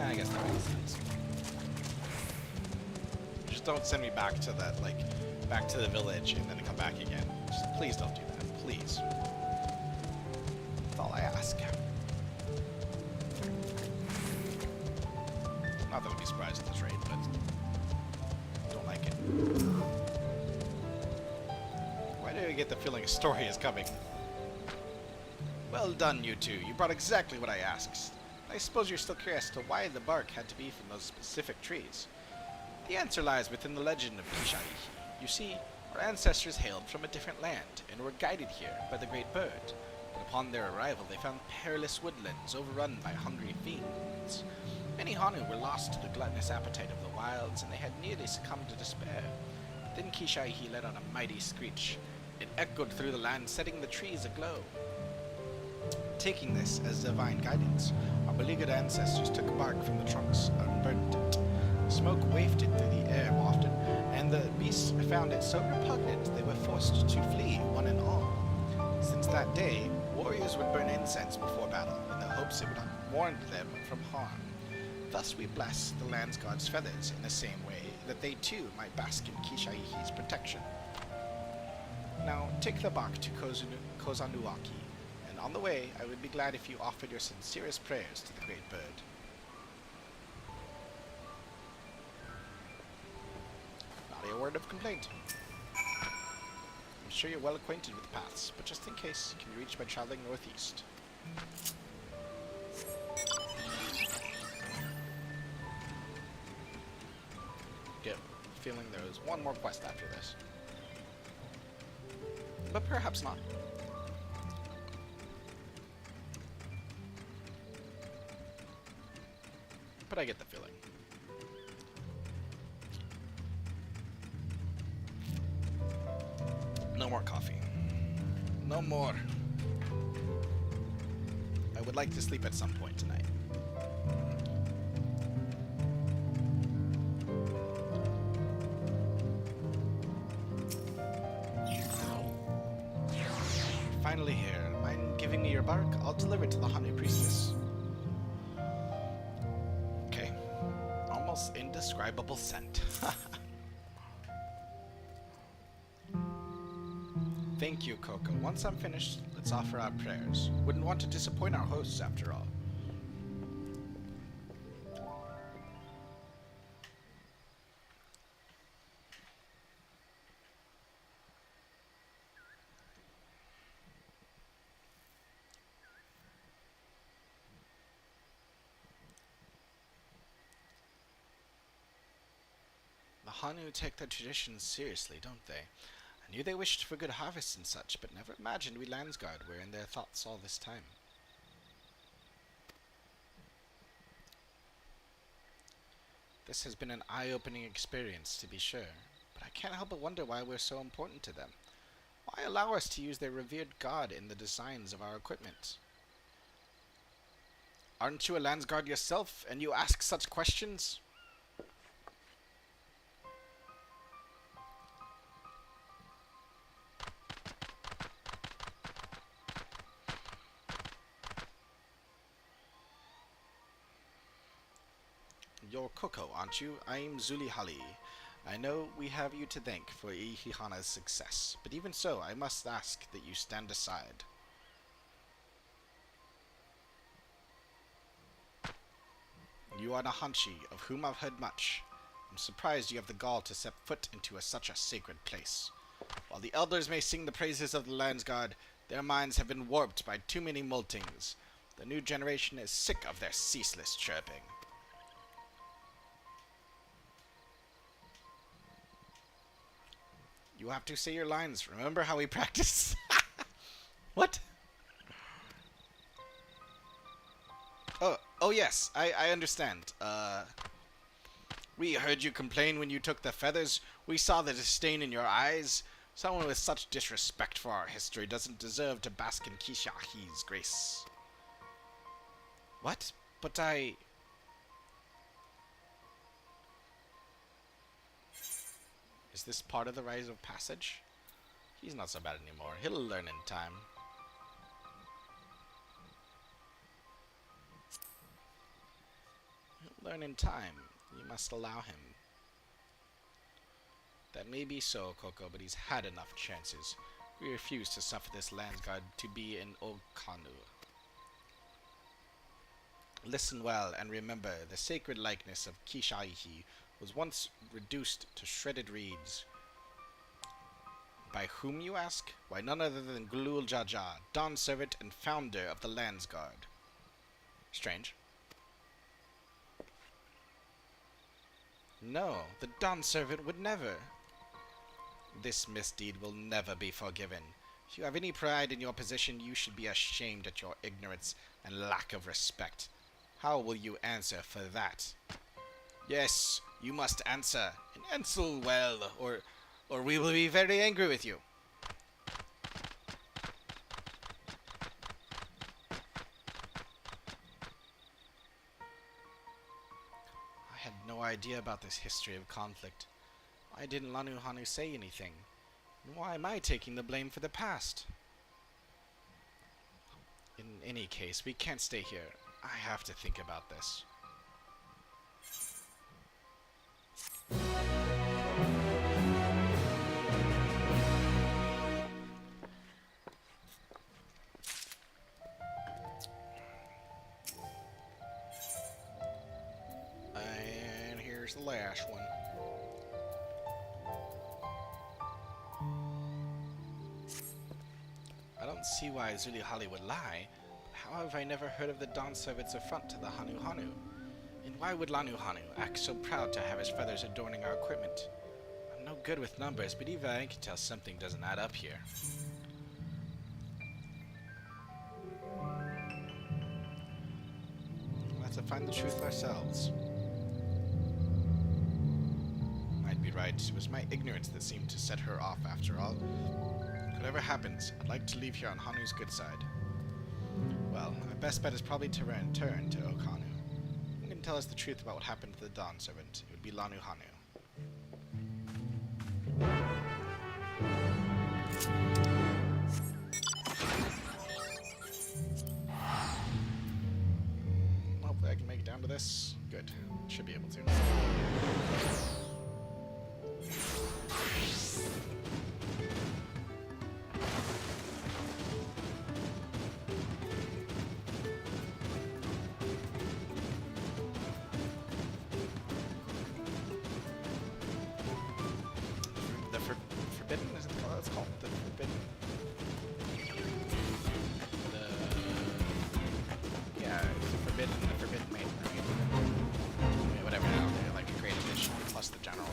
I guess that makes sense. Just don't send me back to that, like, back to the village and then come back again. Just please don't do that, please. That's all I ask. Not that I'd be surprised at this rate, but don't like it. Why do I get the feeling a story is coming? Well done, you two. You brought exactly what I asked. I suppose you're still curious as to why the bark had to be from those specific trees. The answer lies within the legend of Kishaihi. You see, our ancestors hailed from a different land and were guided here by the great bird. But upon their arrival, they found perilous woodlands overrun by hungry fiends. Many Hanu were lost to the gluttonous appetite of the wilds, and they had nearly succumbed to despair. Then Kishaihi let out a mighty screech. It echoed through the land, setting the trees aglow. Taking this as divine guidance, our beleaguered ancestors took bark from the trunks and burned it. Smoke wafted through the air often, and the beasts found it so repugnant they were forced to flee, one and all. Since that day, warriors would burn incense before battle, in the hopes it would warn them from harm. Thus we bless the land's god's feathers in the same way that they too might bask in Kishaihi's protection. Now, take the bark to Kozanuaki. On the way, I would be glad if you offered your sincerest prayers to the great bird. Not a word of complaint. I'm sure you're well acquainted with the paths, but just in case, can be reached by traveling northeast. Get the feeling there is one more quest after this. But perhaps not. But I get the feeling. No more coffee. No more. I would like to sleep at some point tonight. Finally here. Mind giving me your bark? I'll deliver it to the Hanu priestess. Okay. Almost indescribable scent. Thank you, Coco. Once I'm finished, let's offer our prayers. Wouldn't want to disappoint our hosts, after all. The Hanu take their traditions seriously, don't they? I knew they wished for good harvests and such, but never imagined we Landsguard were in their thoughts all this time. This has been an eye-opening experience, to be sure, but I can't help but wonder why we're so important to them. Why allow us to use their revered god in the designs of our equipment? Aren't you a Landsguard yourself, and you ask such questions? You're Coco, aren't you? I'm Zulihali. I know we have you to thank for Ihihana's success, but even so, I must ask that you stand aside. You are Nahanshi, of whom I've heard much. I'm surprised you have the gall to set foot into such a sacred place. While the elders may sing the praises of the Landsguard, their minds have been warped by too many moltings. The new generation is sick of their ceaseless chirping. You have to say your lines. Remember how we practice? What? Oh yes, I understand. We heard you complain when you took the feathers. We saw the disdain in your eyes. Someone with such disrespect for our history doesn't deserve to bask in Kishahi's grace. What? But I... Is this part of the rite of passage? He's not so bad anymore. He'll learn in time. He'll learn in time. You must allow him. That may be so, Coco, but he's had enough chances. We refuse to suffer this Landsguard to be in Okanu. Listen well and remember, the sacred likeness of Kishaihi was once reduced to shredded reeds. By whom, you ask? Why, none other than Glul Jaja, Dawn Servant and founder of the Landsguard. Strange. No, the Dawn Servant would never. This misdeed will never be forgiven. If you have any pride in your position, you should be ashamed at your ignorance and lack of respect. How will you answer for that? Yes, you must answer, and answer well, or we will be very angry with you. I had no idea about this history of conflict. Why didn't Lanu Hanu say anything? And why am I taking the blame for the past? In any case, we can't stay here. I have to think about this. And here's the last one. I don't see why Zulihali would lie. How have I never heard of the Dawn Servant's affront to the Hanu Hanu? And why would Lanu Hanu act so proud to have his feathers adorning our equipment? I'm no good with numbers, but even I can tell something doesn't add up here. We'll have to find the truth ourselves. Might be right. It was my ignorance that seemed to set her off after all. Whatever happens, I'd like to leave here on Hanu's good side. Well, our best bet is probably to return to Okanu. Who can tell us the truth about what happened to the Dawn Servant? It would be Lanu Hanu. Hopefully I can make it down to this. Good. Should be able to. Forbidden? Is it called? It's called the Forbidden. Yeah, it's the Forbidden Maiden, right? Yeah, whatever now, they're like a great edition plus the general.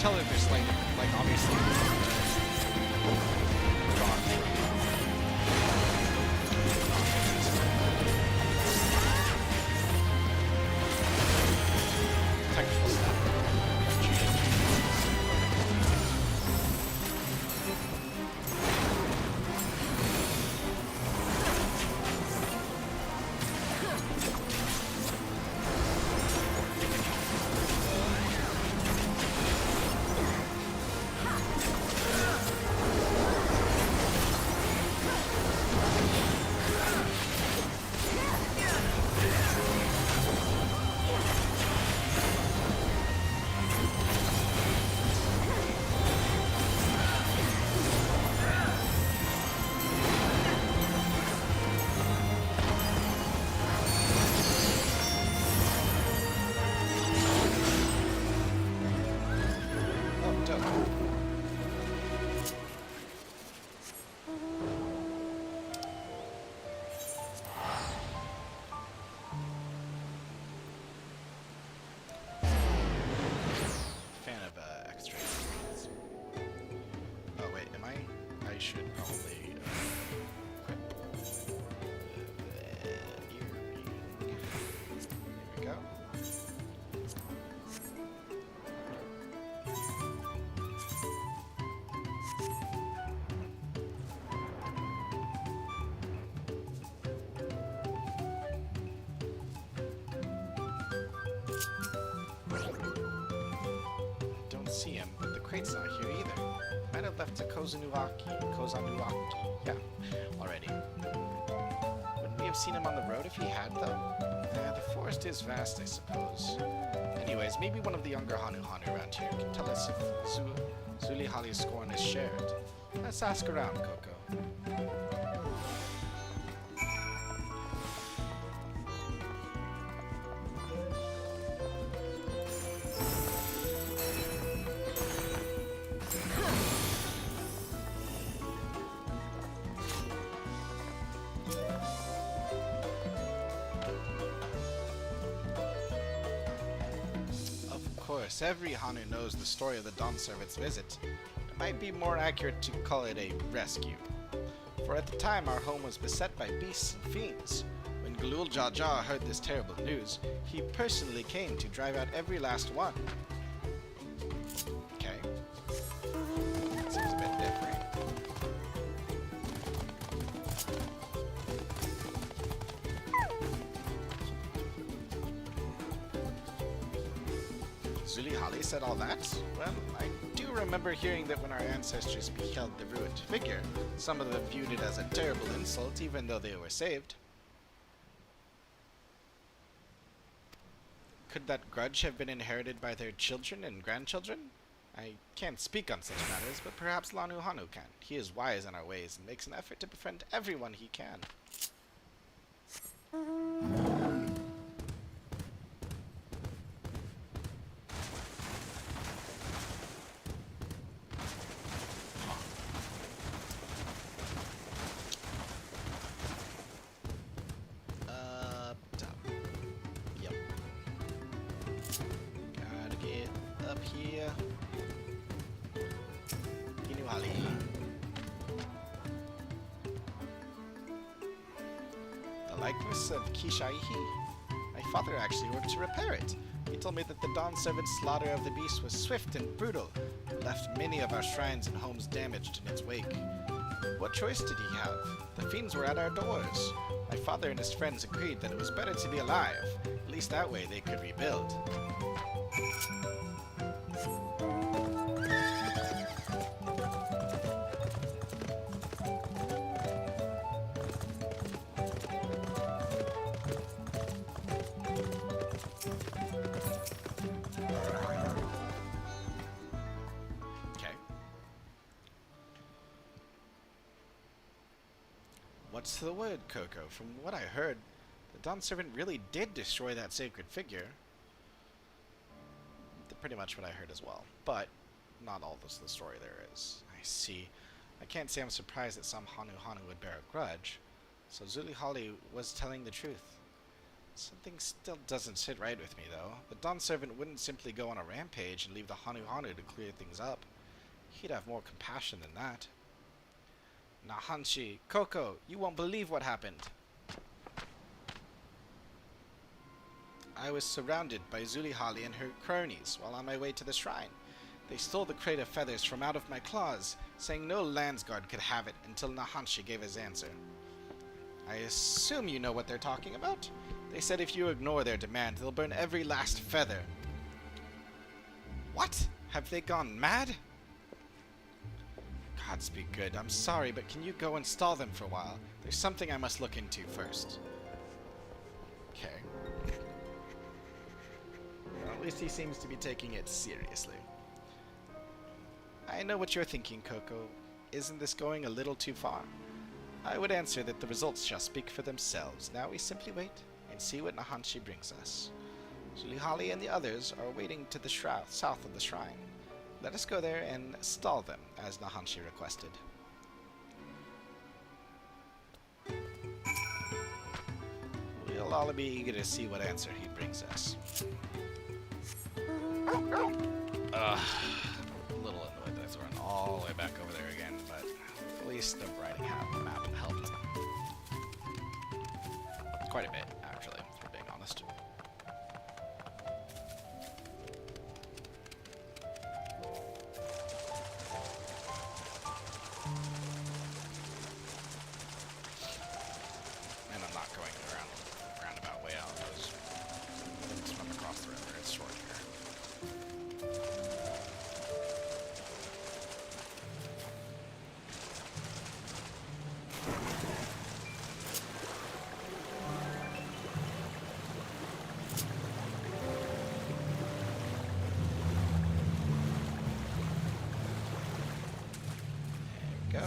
Tell that there's like obviously drawn from technical stuff. Should probably here we go. Don't see him, but the crate's not here either. Might have left to Kozanuaki. Yeah, already. Wouldn't we have seen him on the road if he had, though? The forest is vast, I suppose. Anyways, maybe one of the younger Hanu around here can tell us if Zulihali's scorn is shared. Let's ask around, Coco. Of course, every Hanu knows the story of the Dawn Servant's visit. It might be more accurate to call it a rescue. For at the time, our home was beset by beasts and fiends. When Galul Jaja heard this terrible news, he personally came to drive out every last one. Okay. That seems a bit different. Zulihali said all that? Well, I do remember hearing that when our ancestors beheld the ruined figure, some of them viewed it as a terrible insult even though they were saved. Could that grudge have been inherited by their children and grandchildren? I can't speak on such matters, but perhaps Lanu Hanu can. He is wise in our ways and makes an effort to befriend everyone he can. Yep. Gotta get up here. Inuhali. The likeness of Kishaihi. My father actually worked to repair it. He told me that the Dawn Servant's slaughter of the beast was swift and brutal, and left many of our shrines and homes damaged in its wake. What choice did he have? The fiends were at our doors. My father and his friends agreed that it was better to be alive. At least that way they could rebuild. Okay. What's the word, Coco? From what I heard, the Dawn Servant really did destroy that sacred figure. Pretty much what I heard as well, but not all this the story there is. I see. I can't say I'm surprised that some Hanu Hanu would bear a grudge, so Zulihali was telling the truth. Something still doesn't sit right with me, though. The Dawn Servant wouldn't simply go on a rampage and leave the Hanu Hanu to clear things up. He'd have more compassion than that. Nahanshi, Coco, you won't believe what happened. I was surrounded by Zulihali and her cronies while on my way to the shrine. They stole the crate of feathers from out of my claws, saying no Landsguard could have it until Nahanshi gave his answer. I assume you know what they're talking about? They said if you ignore their demand, they'll burn every last feather. What? Have they gone mad? Gods be good. I'm sorry, but can you go and stall them for a while? There's something I must look into first. Okay. Well, at least he seems to be taking it seriously. I know what you're thinking, Coco. Isn't this going a little too far? I would answer that the results shall speak for themselves. Now we simply wait and see what Nahanshi brings us. Zulihali and the others are waiting to the south of the shrine. Let us go there and stall them, as Nahanshi requested. We'll all be eager to see what answer he brings us. A little annoyed that I threw him all the way back over there again, but at least the writing map helped. Quite a bit, actually, if we're being honest. And I'm not going around roundabout way out. I was swim across the river. It's short here. There we go.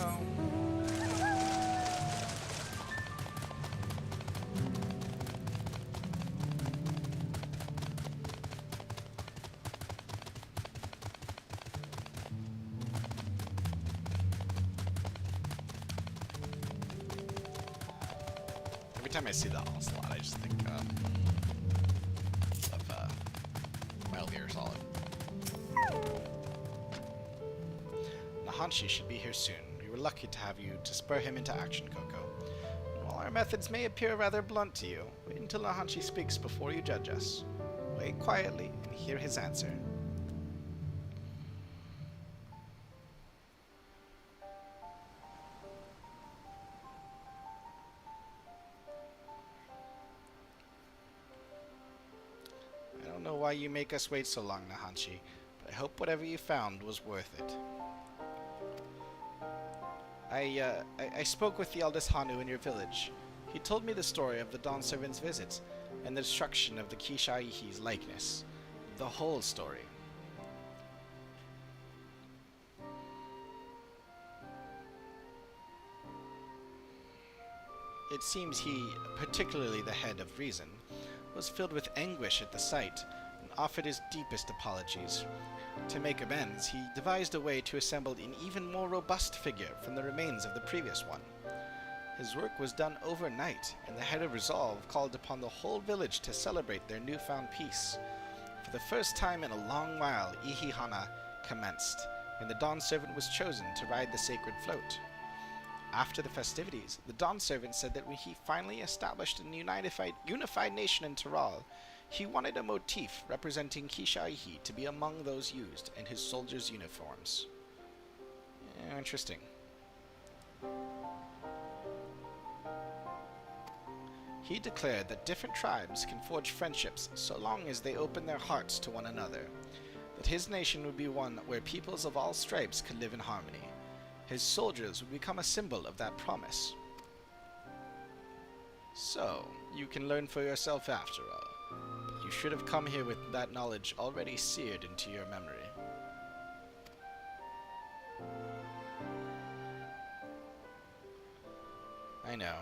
Every time I see the Ocelot, I just think of Metal Gear Solid. Nahanshi should be here soon. We were lucky to have you to spur him into action, Coco. And while our methods may appear rather blunt to you. Wait until Nahanshi speaks before you judge us. Wait quietly and hear his answer. I don't know why you make us wait so long, Nahanshi, but I hope whatever you found was worth it. I spoke with the eldest Hanu in your village. He told me the story of the Dawn Servant's visit and the destruction of the Kishaihi's likeness. The whole story. It seems he, particularly the head of reason, was filled with anguish at the sight and offered his deepest apologies. To make amends, he devised a way to assemble an even more robust figure from the remains of the previous one. His work was done overnight, and the head of resolve called upon the whole village to celebrate their newfound peace. For the first time in a long while, Ihihana commenced, and the Dawn Servant was chosen to ride the sacred float. After the festivities, the Dawn Servant said that when he finally established a unified nation in Taral, he wanted a motif representing Kishaihi to be among those used in his soldiers' uniforms. Interesting. He declared that different tribes can forge friendships so long as they open their hearts to one another, that his nation would be one where peoples of all stripes could live in harmony. His soldiers would become a symbol of that promise. So, you can learn for yourself after all. But you should have come here with that knowledge already seared into your memory. I know.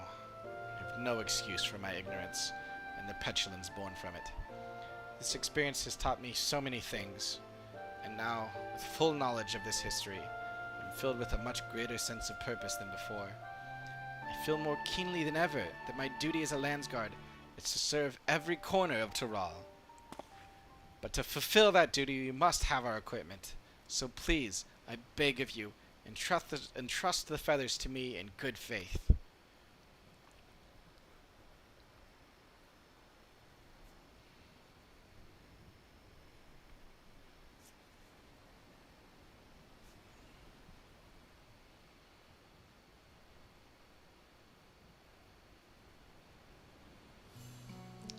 I have no excuse for my ignorance and the petulance born from it. This experience has taught me so many things, and now, with full knowledge of this history, I'm filled with a much greater sense of purpose than before. I feel more keenly than ever that my duty as a Landsguard is to serve every corner of Taral. But to fulfill that duty, you must have our equipment. So please, I beg of you, entrust the feathers to me in good faith.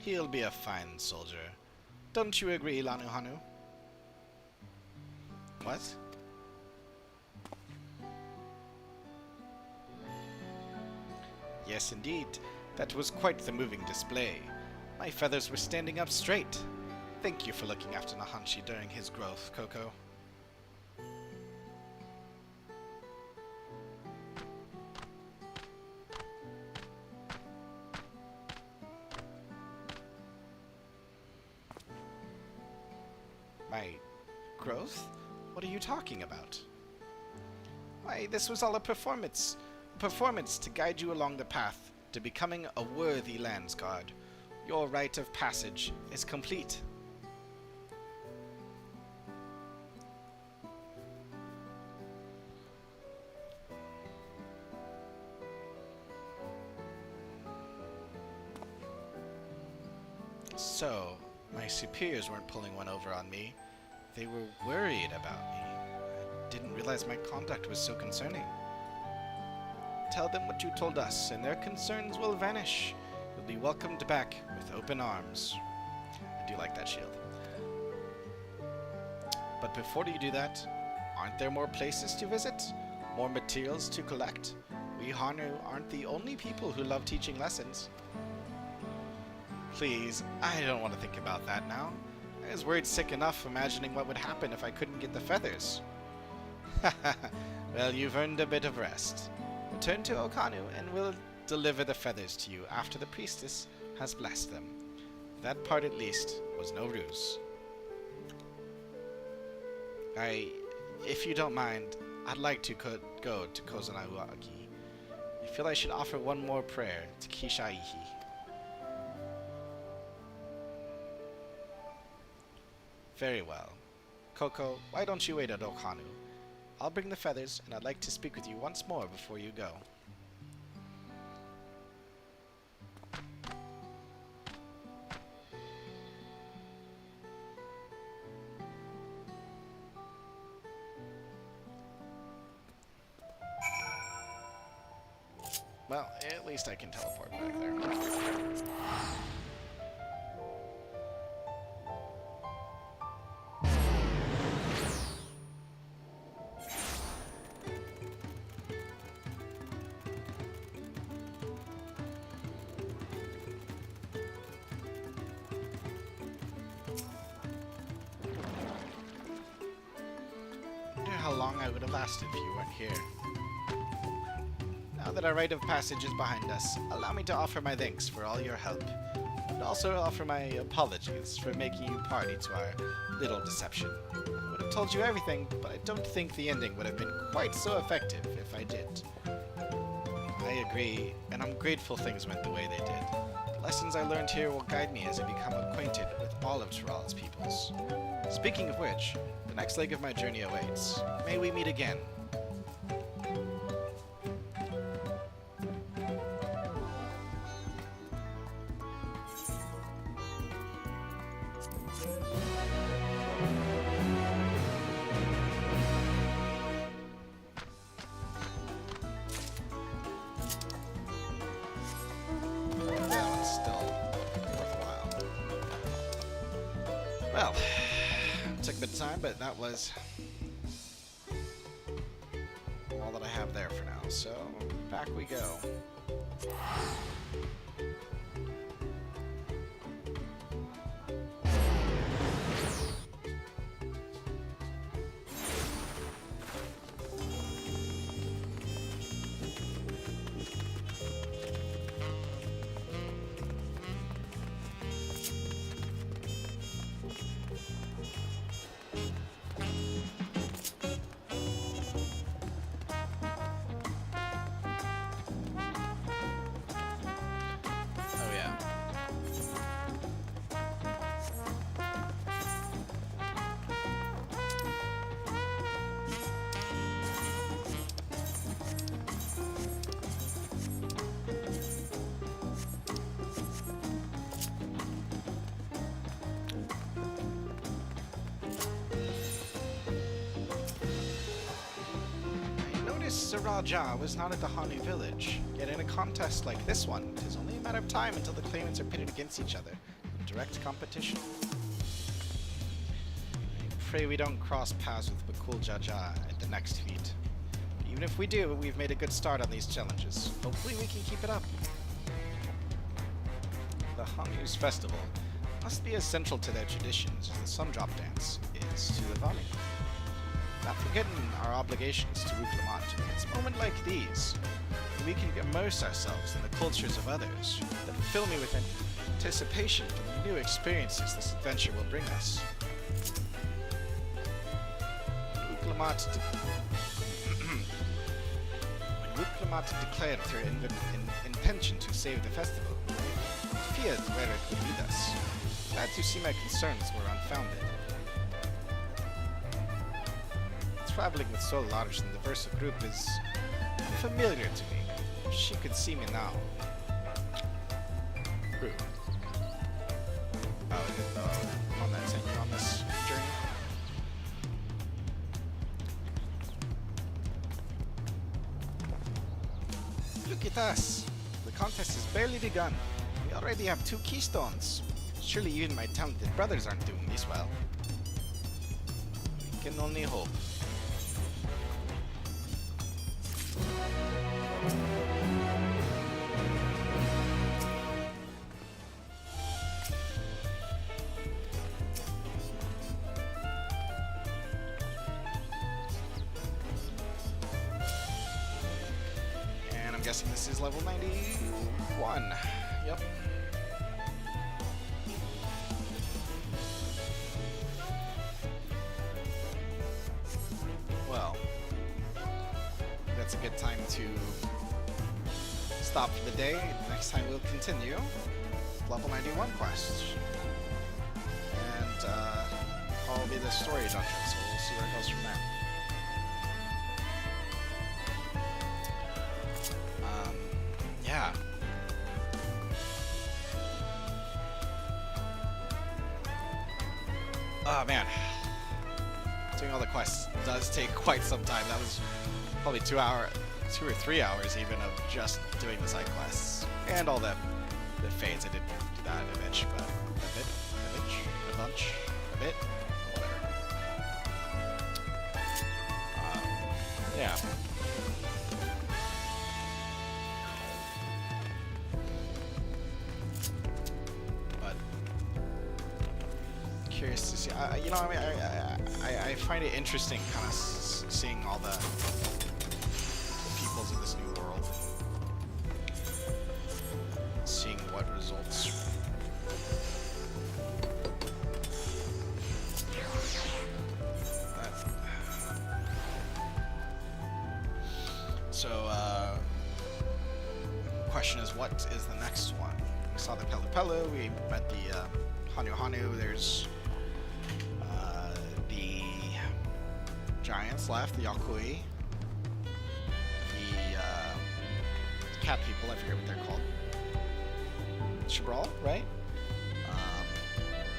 He'll be a fine soldier. Don't you agree, Lanuhanu? What? Yes, indeed. That was quite the moving display. My feathers were standing up straight. Thank you for looking after Nahanshi during his growth, Koko. My growth? What are you talking about? Why, this was all a performance. A performance to guide you along the path to becoming a worthy Landsguard. Your rite of passage is complete. So, my superiors weren't pulling one over on me. They were worried about me. I didn't realize my conduct was so concerning. Tell them what you told us, and their concerns will vanish. You'll be welcomed back with open arms. I do like that shield. But before you do that, aren't there more places to visit? More materials to collect? We Hanu aren't the only people who love teaching lessons. Please, I don't want to think about that now. I was worried sick enough imagining what would happen if I couldn't get the feathers. Well, you've earned a bit of rest. Return to Okanu and we'll deliver the feathers to you after the priestess has blessed them. That part at least was no ruse. If you don't mind, I'd like to go to Kozanauaki. I feel I should offer one more prayer to Kishaihi. Very well. Koko, why don't you wait at Okanu? I'll bring the feathers, and I'd like to speak with you once more before you go. Well, at least I can teleport back there. How long I would have lasted if you weren't here. Now that our rite of passage is behind us, allow me to offer my thanks for all your help, and also offer my apologies for making you party to our little deception. I would have told you everything, but I don't think the ending would have been quite so effective if I did. I agree, and I'm grateful things went the way they did. The lessons I learned here will guide me as I become acquainted with all of Tiral's peoples. Speaking of which, the next leg of my journey awaits. May we meet again. That one's still worthwhile. Well, took a bit of time, but that was all that I have there for now. So, back we go. Sir Raja was not at the Hanu village, yet in a contest like this one, it is only a matter of time until the claimants are pitted against each other in direct competition. I pray we don't cross paths with Bakul Jaja at the next feat. But even if we do, we've made a good start on these challenges. Hopefully we can keep it up. The Hanu's festival must be as central to their traditions as the sun drop dance is to the Vani. Not forgetting our obligations to Uklamat, it's moments like these that we can immerse ourselves in the cultures of others that fill me with anticipation for the new experiences this adventure will bring us. When Uklamat declared her intention to save the festival, I feared where it would lead us. Glad to see my concerns were unfounded. Traveling with so large and diverse a group is familiar to me. She could see me now. True. Oh, is it the one that sent you on this journey? Look at us! The contest has barely begun. We already have 2 keystones. Surely even my talented brothers aren't doing this well. We can only hope. And I'm guessing this is level 91. Yep. Well, that's a good time to stop for the day. Next time we'll continue level 91 quest. And probably the story dungeon, so we'll see where it goes from there. Yeah. Oh man. Doing all the quests does take quite some time. That was probably 2 hours 2 or 3 hours even of just doing the side quests and all the fades. I didn't do that a bunch, but a bunch, a bit, whatever. Yeah. But curious to see. You know, I mean, I find it interesting, kind of seeing all the peoples of this new world, seeing what results. So, question is, what is the next one? We saw the Pelu Pelu, we met the Hanu Hanu, there's the giants left, the Yakui, the cat people, I forget what they're called. Chabral, right?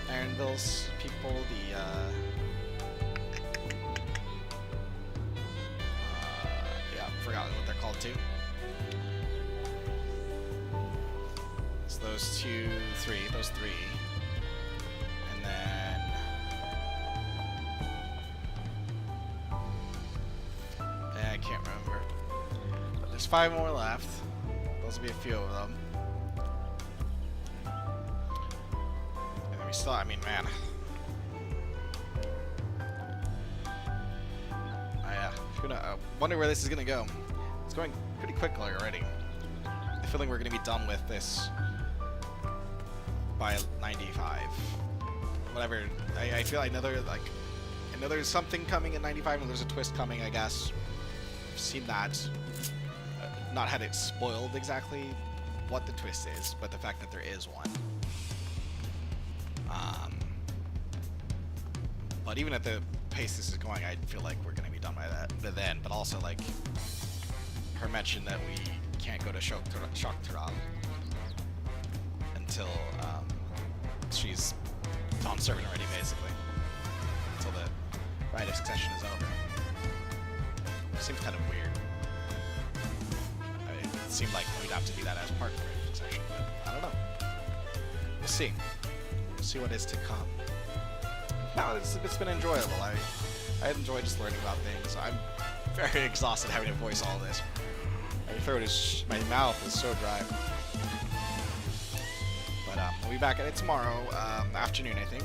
Ironville's people, the yeah, forgotten what they're called too. So those three. And then I can't remember. But there's 5 more left. Those will be a few of them. And then we still, I mean, man. I wonder where this is gonna go. It's going pretty quickly already. I feel like we're gonna be done with this by 95. Whatever. I feel I know there's something coming at 95, and there's a twist coming, I guess. I've seen that. Not had it spoiled exactly what the twist is, but the fact that there is one. But even at the pace this is going, I feel like we're gonna be done by then. But also, like, her mention that we can't go to Shoktaral until she's on servant already, basically, until the Rite of Succession is over. Seems kind of weird. I mean, it seemed like we'd have to do that as part of the Rite of Succession, but I don't know. We'll see. We'll see what is to come. No, it's been enjoyable. I enjoy just learning about things. I'm very exhausted having to voice all this. My throat is, my mouth is so dry. But we'll be back at it tomorrow afternoon, I think.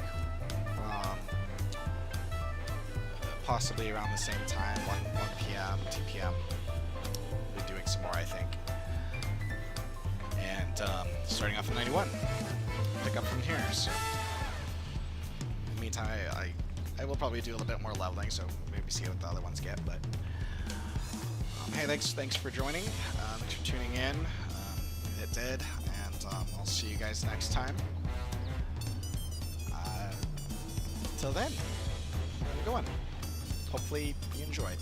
Possibly around the same time, 1 p.m., 2 p.m. We'll be doing some more, I think. And starting off in 91. Pick up from here, so. In the meantime, I will probably do a little bit more leveling, so maybe see what the other ones get, but hey, thanks for joining, thanks for tuning in, it did, and I'll see you guys next time. Till then, have a good one. Hopefully you enjoyed.